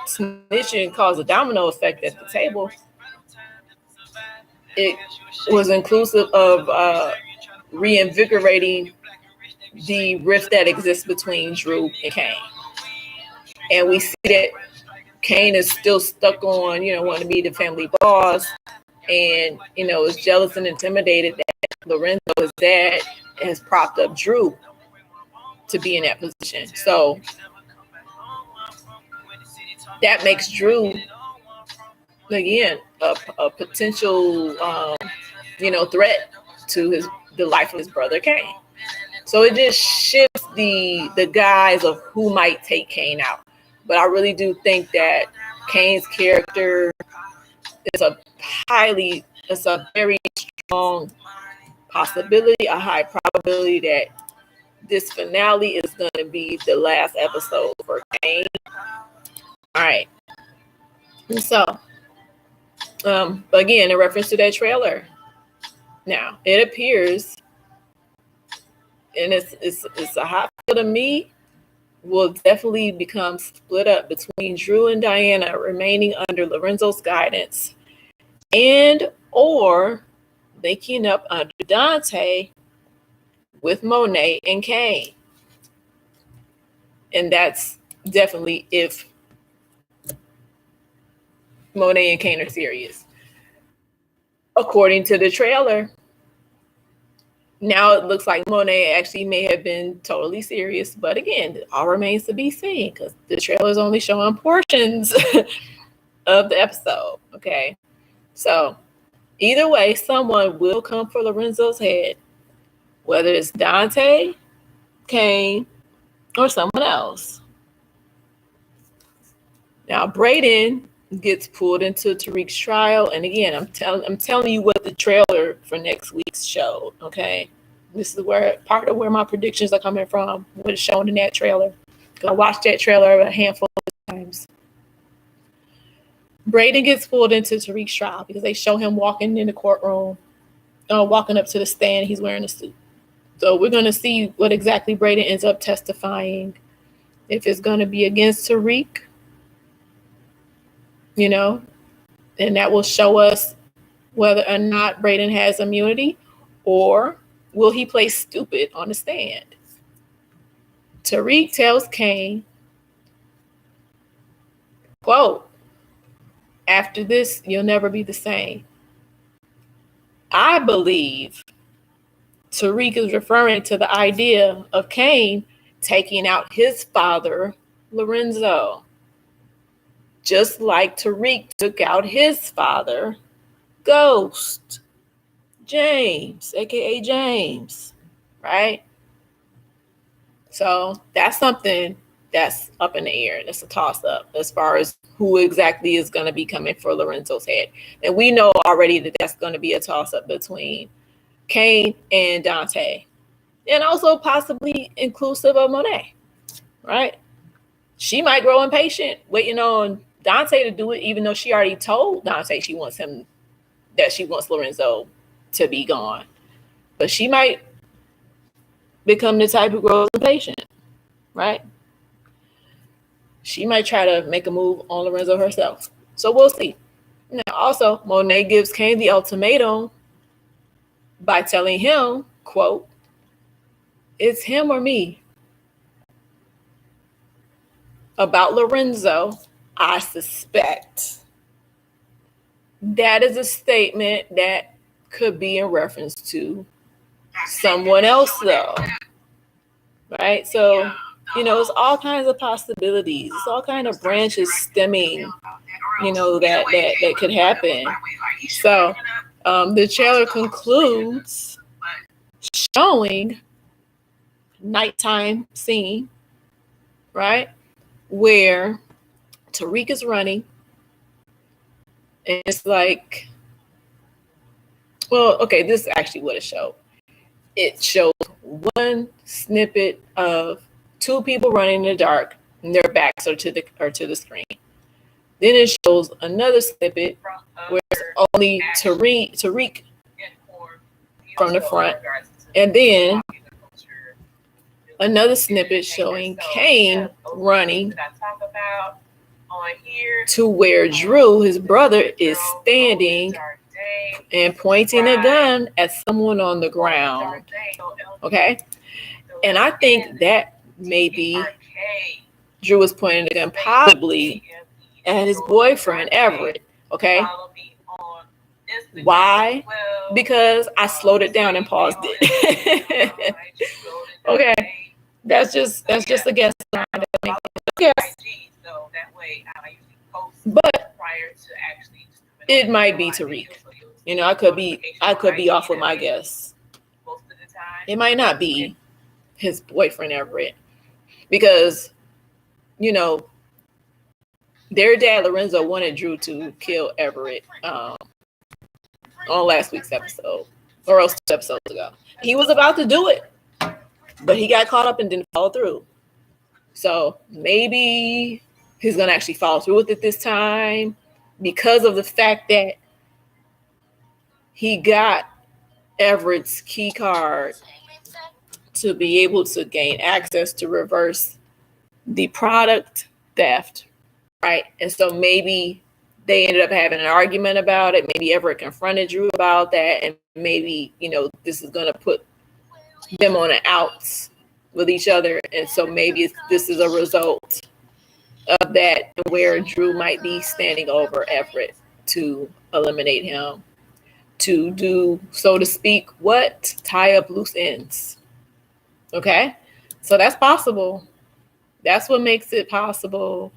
snitching caused a domino effect at the table, it was inclusive of reinvigorating the rift that exists between Drew and Cain. And we see that Cain is still stuck on, wanting to be the family boss, and, is jealous and intimidated that Lorenzo, his dad, has propped up Drew to be in that position. So that makes Drew, again, a potential, threat to the life of his brother Cain. So it just shifts the guise of who might take Cain out. But I really do think that Cain's character is a very strong possibility, a high probability that this finale is going to be the last episode for Cain. All right. And so, again, in reference to that trailer, now it appears, and it's a hot feel to me, will definitely become split up between Drew and Diana remaining under Lorenzo's guidance, and or linking up under Dante with Monet and Cain. And that's definitely if Monet and Cain are serious. According to the trailer, now it looks like Monet actually may have been totally serious. But again, it all remains to be seen, because the trailer is only showing portions of the episode. Okay. So either way, someone will come for Lorenzo's head, whether it's Dante, Cain, or someone else. Now, Brayden gets pulled into Tariq's trial, and again, I'm telling you what the trailer for next week's show. Okay, this is part of where my predictions are coming from. What is shown in that trailer? I watched that trailer a handful of times. Brayden gets pulled into Tariq's trial because they show him walking in the courtroom, walking up to the stand. He's wearing a suit. So we're going to see what exactly Brayden ends up testifying. If it's going to be against Tariq, and that will show us whether or not Brayden has immunity, or will he play stupid on the stand? Tariq tells Cain, quote, after this, you'll never be the same. I believe Tariq is referring to the idea of Cain taking out his father, Lorenzo, just like Tariq took out his father, Ghost, James, aka James, right? So that's something that's up in the air. That's a toss up as far as who exactly is going to be coming for Lorenzo's head. And we know already that that's going to be a toss up between Cain and Dante, and also possibly inclusive of Monet, right? She might grow impatient waiting on Dante to do it, even though she already told Dante she wants Lorenzo to be gone. But she might become the type who grows impatient, right? She might try to make a move on Lorenzo herself. So we'll see. Now, also, Monet gives Cain the ultimatum by telling him, quote, "It's him or me. About Lorenzo, I suspect." That is a statement that could be in reference to someone else, though. Right? So, it's all kinds of possibilities. It's all kinds of branches stemming, that could happen. So, the trailer concludes showing nighttime scene, right? Where Tariq is running. And it's like, well, okay, this is actually what it showed. It showed one snippet of two people running in the dark, and their backs are to the screen. Then it shows another snippet where it's only Tariq from the front, and then another snippet showing Cain running to where Drew, his brother, is standing and pointing a gun at someone on the ground. Okay? And I think that maybe Drew was pointing a gun possibly at his boyfriend, Everett. Okay? Why? Because I slowed it down and paused it. Okay. That's just a guess. But it might be Tariq. I could be off with my guess. It might not be his boyfriend Everett, because their dad Lorenzo wanted Drew to kill Everett on last week's episode, or else 2 episodes ago. He was about to do it, but he got caught up and didn't follow through. So maybe he's gonna actually follow through with it this time, because of the fact that he got Everett's key card to be able to gain access to reverse the product theft, right? And so maybe they ended up having an argument about it. Maybe Everett confronted Drew about that, and maybe this is going to put them on an outs with each other, and so maybe this is a result of that, where Drew might be standing over Everett to eliminate him, to do, so to speak, what? Tie up loose ends. Okay? So that's possible. That's what makes it possible,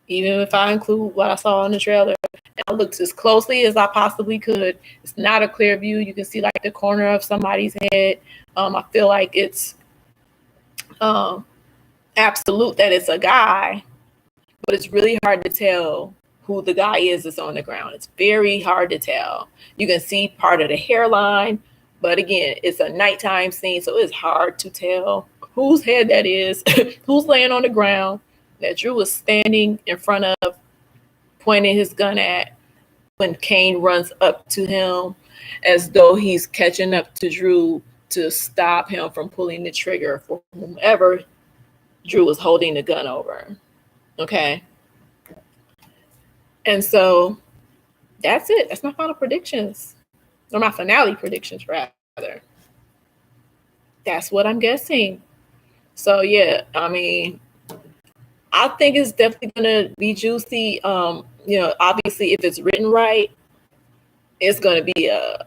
even if I include what I saw in the trailer. And I looked as closely as I possibly could. It's not a clear view. You can see like the corner of somebody's head. I feel like it's absolute that it's a guy, but it's really hard to tell who the guy is that's on the ground. It's very hard to tell. You can see part of the hairline, but again, it's a nighttime scene, so it's hard to tell whose head that is, who's laying on the ground that Drew was standing in front of, pointing his gun at, when Cain runs up to him as though he's catching up to Drew to stop him from pulling the trigger for whomever Drew was holding the gun over. Okay? And so that's it. That's my final predictions. Or my finale predictions, rather. That's what I'm guessing. So, yeah, I mean, I think it's definitely going to be juicy. obviously if it's written right, it's going to be a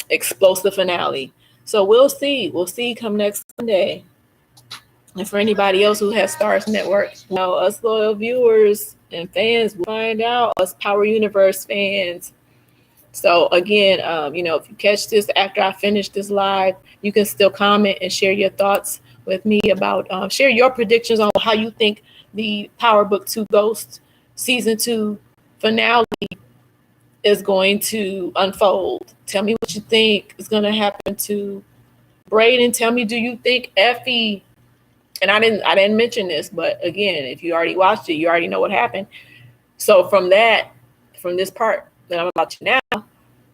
explosive finale. So we'll see. We'll see come next Sunday. And for anybody else who has Stars Network, us loyal viewers and fans will find out, us Power Universe fans. So again, if you catch this after I finish this live, you can still comment and share your thoughts with me about, share your predictions on how you think the Power Book 2 Ghost Season 2 finale is going to unfold. Tell me what you think is going to happen to Braden. Tell me, do you think Effie, and I didn't mention this, but again, if you already watched it, you already know what happened. So from this part that I'm about to now,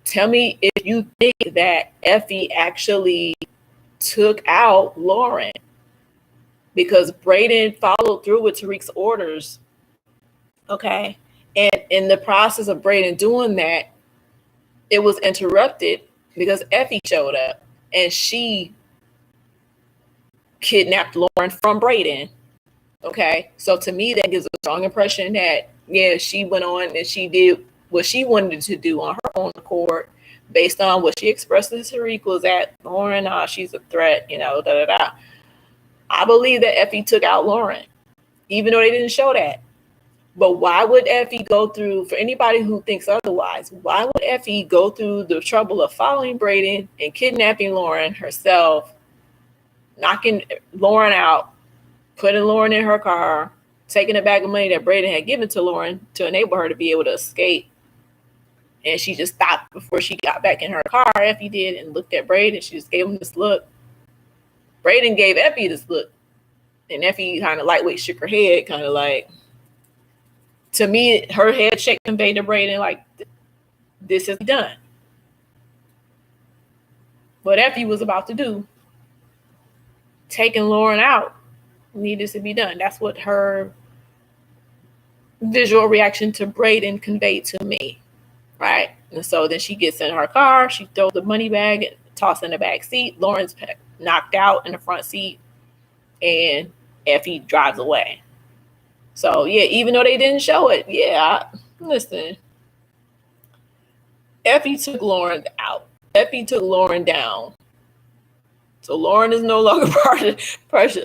tell me if you think that Effie actually took out Lauren, because Braden followed through with Tariq's orders. Okay. And in the process of Braden doing that, it was interrupted because Effie showed up and she kidnapped Lauren from Braden. Okay. So to me, that gives a strong impression that, yeah, she went on and she did what she wanted to do on her own accord based on what she expressed to Tariq was that Lauren, she's a threat, I believe that Effie took out Lauren, even though they didn't show that. But why would Effie go through, for anybody who thinks otherwise, why would Effie go through the trouble of following Braden and kidnapping Lauren herself, knocking Lauren out, putting Lauren in her car, taking a bag of money that Braden had given to Lauren to enable her to be able to escape? And she just stopped before she got back in her car, Effie did, and looked at Braden. She just gave him this look. Braden gave Effie this look. And Effie kind of lightweight shook her head, kind of like, to me, her head shake conveyed to Braden, like, this is done. What Effie was about to do, taking Lauren out, needed to be done. That's what her visual reaction to Braden conveyed to me, right? And so then she gets in her car, she throws the money bag and tosses in the back seat. Lauren's knocked out in the front seat, and Effie drives away. So, yeah, even though they didn't show it, listen, Effie took Lauren out. Effie took Lauren down. So Lauren is no longer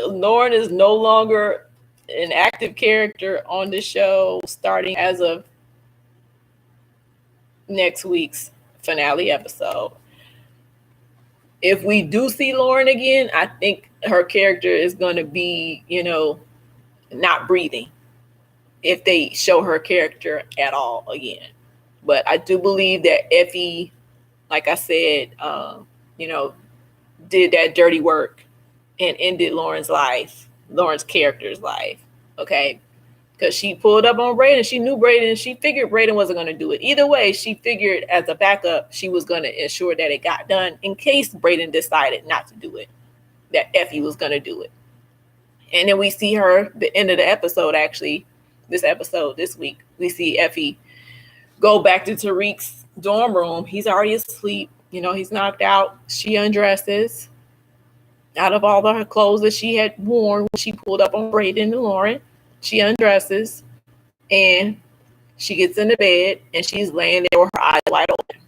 Lauren is no longer an active character on the show starting as of next week's finale episode. If we do see Lauren again, I think her character is going to be, not breathing, if they show her character at all again. But I do believe that Effie, like I said, did that dirty work and ended Lauren's character's life. Okay. Because she pulled up on Braden. She knew Braden. She figured Braden wasn't going to do it. Either way, she figured as a backup, she was going to ensure that it got done in case Braden decided not to do it, that Effie was going to do it. And then we see her, the end of the episode, actually, this week, we see Effie go back to Tariq's dorm room. He's already asleep. He's knocked out. She undresses out of all her clothes that she had worn when she pulled up on Braden and Lauren. She undresses and she gets in the bed and she's laying there with her eyes wide open.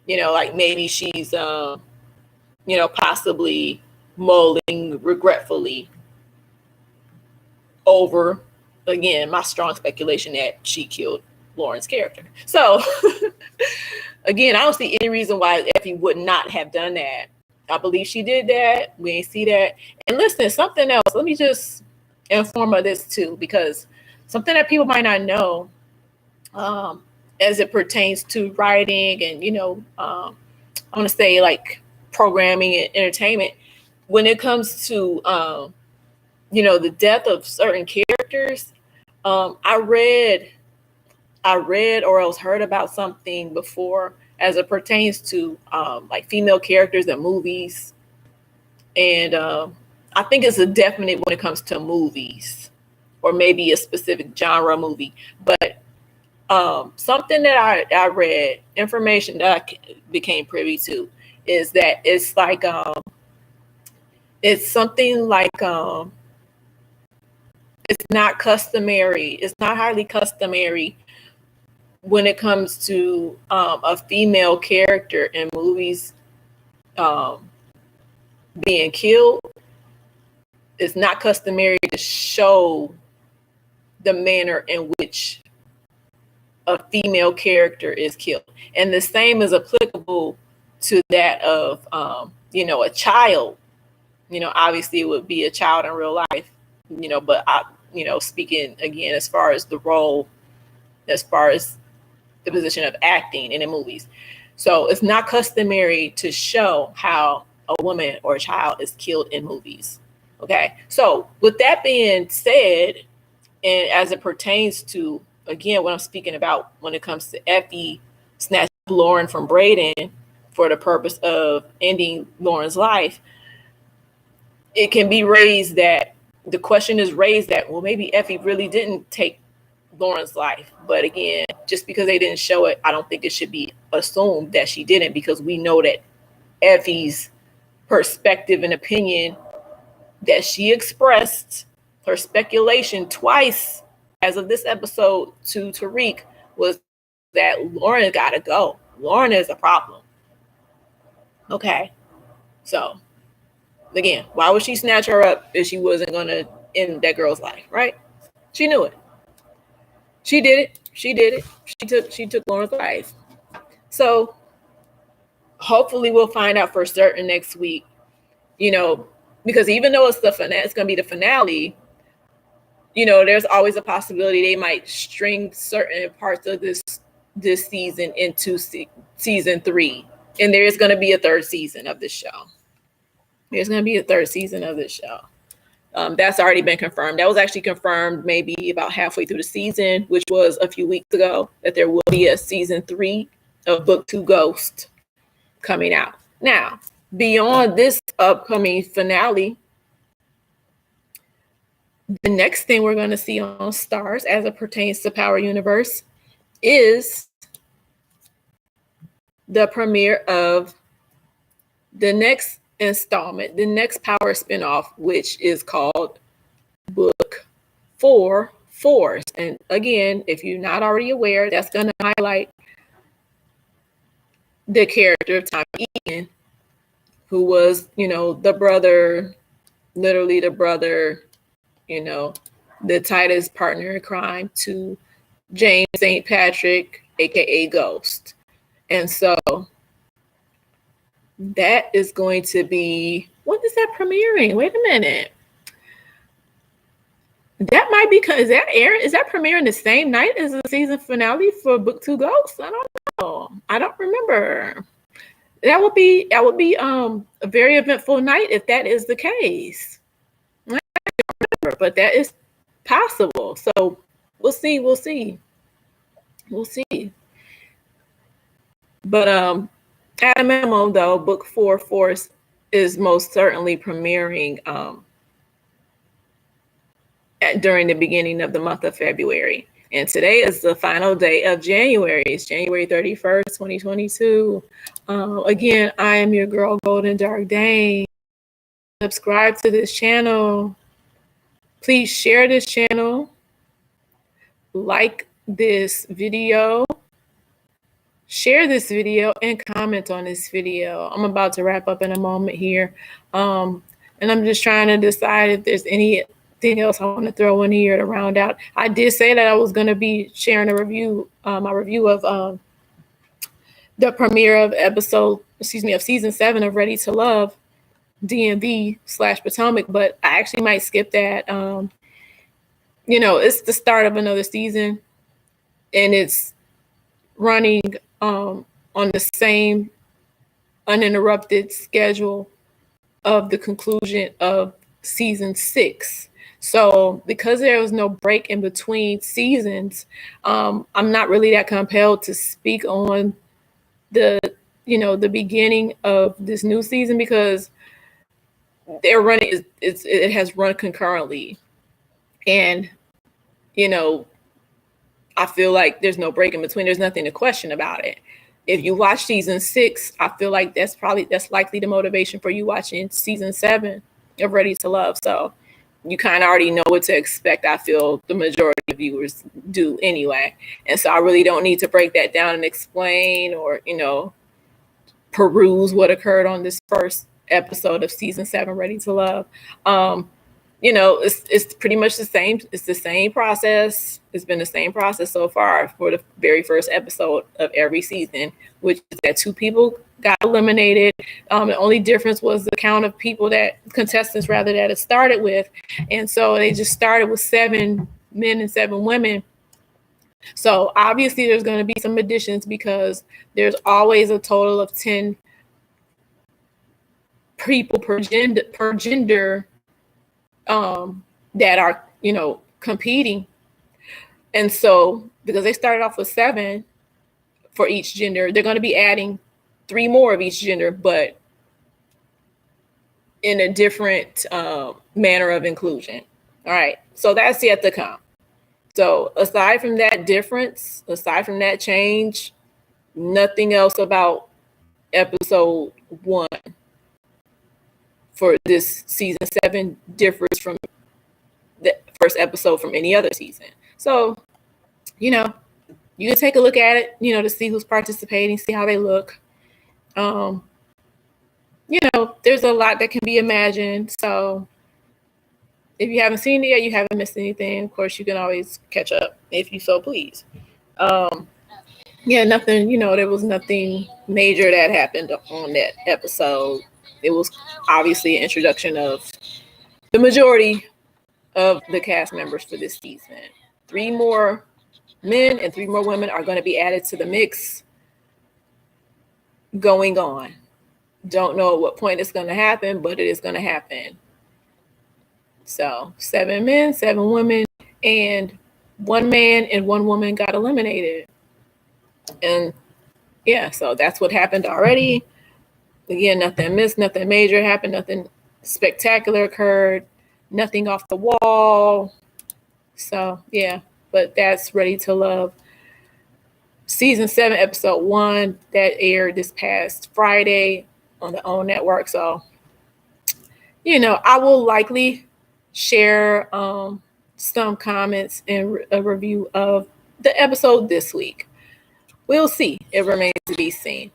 Like maybe she's, possibly mulling regretfully over, again, my strong speculation that she killed Lauren's character. So, again, I don't see any reason why Effie would not have done that. I believe she did that. We ain't see that. And listen, something else. Let me just inform of this too, because something that people might not know, as it pertains to writing and, I want to say like programming and entertainment, when it comes to, the death of certain characters, I read or else heard about something before as it pertains to like female characters in movies. And I think it's a definite when it comes to movies or maybe a specific genre movie. But something that I read, information that I became privy to, is that it's like it's something like it's not customary. It's not highly customary when it comes to a female character in movies being killed. It's not customary to show the manner in which a female character is killed. And the same is applicable to that of, a child. Obviously it would be a child in real life, but speaking again, as far as the role, as far as the position of acting in the movies. So it's not customary to show how a woman or a child is killed in movies. Okay. So with that being said, and as it pertains to, again, what I'm speaking about when it comes to Effie snatching Lauren from Braden for the purpose of ending Lauren's life, it can be raised that the question is raised that, well, maybe Effie really didn't take Lauren's life. But again, just because they didn't show it, I don't think it should be assumed that she didn't, because we know that Effie's perspective and opinion that she expressed, her speculation twice as of this episode to Tariq, was that Lauren got to go. Lauren is a problem. Okay. So again, why would she snatch her up if she wasn't going to end that girl's life, right? She knew it. She did it. She did it. She took Lauren's life. So hopefully we'll find out for certain next week, because even though it's going to be the finale, there's always a possibility they might string certain parts of this season into season 3. And there is going to be a third season of this show. There's going to be a third season of this show. That's already been confirmed. That was actually confirmed maybe about halfway through the season, which was a few weeks ago, that there will be a season 3 of Book 2 Ghost coming out. Now, beyond this upcoming finale, the next thing we're going to see on Starz as it pertains to Power Universe is the premiere of the next installment, the next Power spinoff, which is called Book 4 Force. And again, if you're not already aware, that's going to highlight the character of Tommy Egan, who was, the brother, literally the brother, the tightest partner in crime to James St. Patrick, aka Ghost. And so that is going to be, when is that premiering? Wait a minute. That might be, is that premiering the same night as the season finale for Book 2 Ghost? I don't know. I don't remember. That would be a very eventful night if that is the case. I don't remember, but that is possible. So we'll see. But at a minimum, though, Book 4 Force is most certainly premiering during the beginning of the month of February. And today is the final day of January. It's January 31st, 2022. Again, I am your girl, Golden Dark Dane. Subscribe to this channel. Please share this channel. Like this video. Share this video and comment on this video. I'm about to wrap up in a moment here. And I'm just trying to decide if there's anything else I want to throw in here to round out. I did say that I was going to be sharing my review of the premiere of season 7 of Ready to Love, DMV/Potomac, but I actually might skip that. It's the start of another season, and it's running on the same uninterrupted schedule of the conclusion of season 6. So because there was no break in between seasons, I'm not really that compelled to speak on the beginning of this new season, because they're running, it has run concurrently. And, I feel like there's no break in between. There's nothing to question about it. If you watch season 6, I feel like that's likely the motivation for you watching season 7 of Ready to Love. So you kind of already know what to expect. I feel the majority of viewers do anyway. And so I really don't need to break that down and explain or, peruse what occurred on this first episode of season 7, Ready to Love. It's pretty much the same. It's the same process. It's been the same process so far for the very first episode of every season, which is that 2 people got eliminated. The only difference was the count of contestants that it started with. And so they just started with 7 men and 7 women. So obviously there's going to be some additions because there's always a total of 10 people per gender that are, competing. And so because they started off with 7 for each gender, they're going to be adding 3 more of each gender, but in a different manner of inclusion. All right. So that's yet to come. So aside from that difference, aside from that change, nothing else about episode 1 for this season 7 differs from the first episode from any other season. So, you can take a look at it, to see who's participating, see how they look. There's a lot that can be imagined. So if you haven't seen it yet, you haven't missed anything. Of course, you can always catch up if you so please. Nothing, there was nothing major that happened on that episode. It was obviously an introduction of the majority of the cast members for this season. 3 more men and 3 more women are going to be added to the mix going on. Don't know at what point it's going to happen, but it is going to happen. So 7 men, 7 women, and 1 man and 1 woman got eliminated. And so that's what happened already. Again, nothing missed, nothing major happened, nothing spectacular occurred, nothing off the wall. So but that's Ready to Love season 7, episode 1 that aired this past Friday on the OWN network. So, I will likely share some comments and a review of the episode this week. We'll see. It remains to be seen.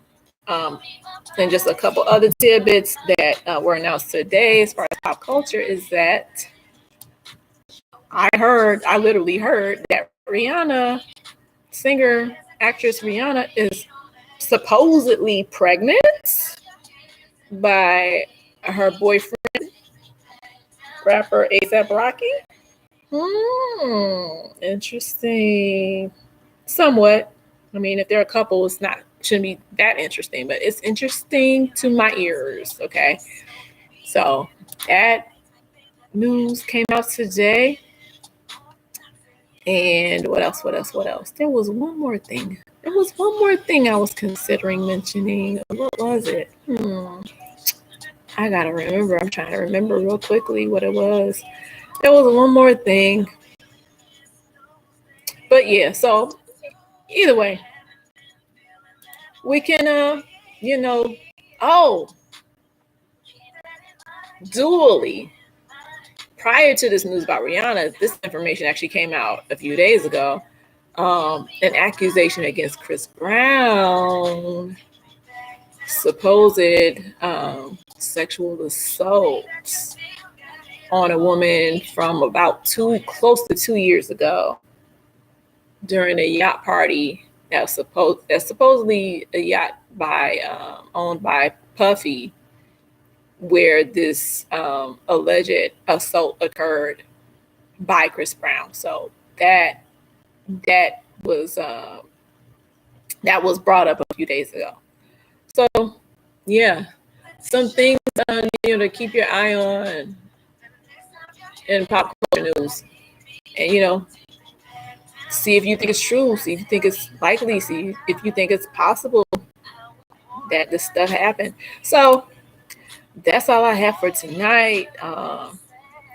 And just a couple other tidbits that were announced today as far as pop culture is that I literally heard that Rihanna, singer, actress Rihanna is supposedly pregnant by her boyfriend, rapper A$AP Rocky. Interesting. Somewhat. I mean, if they're a couple, shouldn't be that interesting, but it's interesting to my ears. Okay. So that news came out today. And what else? There was one more thing. I was considering mentioning. What was it? I gotta remember. I'm trying to remember real quickly what it was. There was one more thing. But so either way, we can, dually. Prior to this news about Rihanna, this information actually came out a few days ago. An accusation against Chris Brown, supposed sexual assault on a woman from about close to 2 years ago during a yacht party that's supposedly a yacht owned by Puffy, where this alleged assault occurred by Chris Brown. So that was brought up a few days ago. So some things to keep your eye on in pop culture news, and see if you think it's true, see if you think it's likely, see if you think it's possible that this stuff happened. So that's all I have for tonight.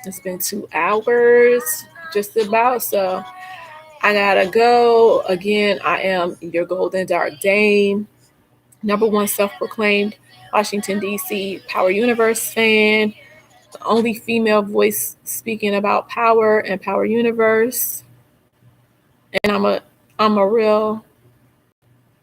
It's been 2 hours just about, so I gotta go. Again, I am your golden dark dame, #1 self-proclaimed Washington, D.C. Power Universe fan. only female voice speaking about Power and Power Universe. And I'm a real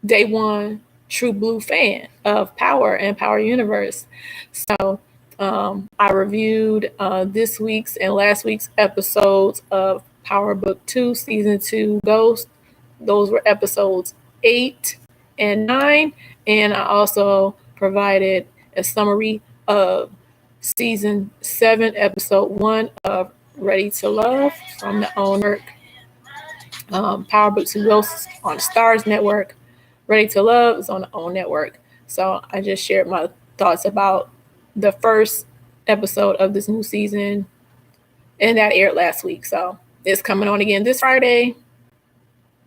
day one true blue fan of Power and Power Universe. So I reviewed this week's and last week's episodes of Power Book 2, Season 2 Ghost. Those were episodes 8 and 9. And I also provided a summary of Season 7, Episode 1 of Ready to Love from the owner. Power Book 2 Ghosts on Stars Network. Ready to Love is on the OWN network. So I just shared my thoughts about the first episode of this new season, and that aired last week. So it's coming on again this Friday,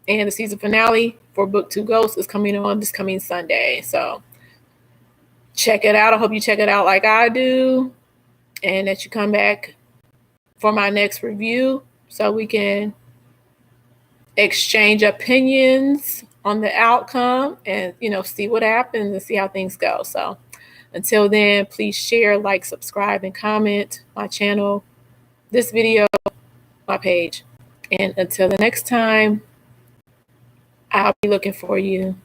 and the season finale for Book 2 Ghosts is coming on this coming Sunday. So check it out. I hope you check it out like I do, and that you come back for my next review so we can exchange opinions on the outcome and, see what happens and see how things go. So until then, please share, like, subscribe, and comment my channel, this video, my page. And until the next time, I'll be looking for you.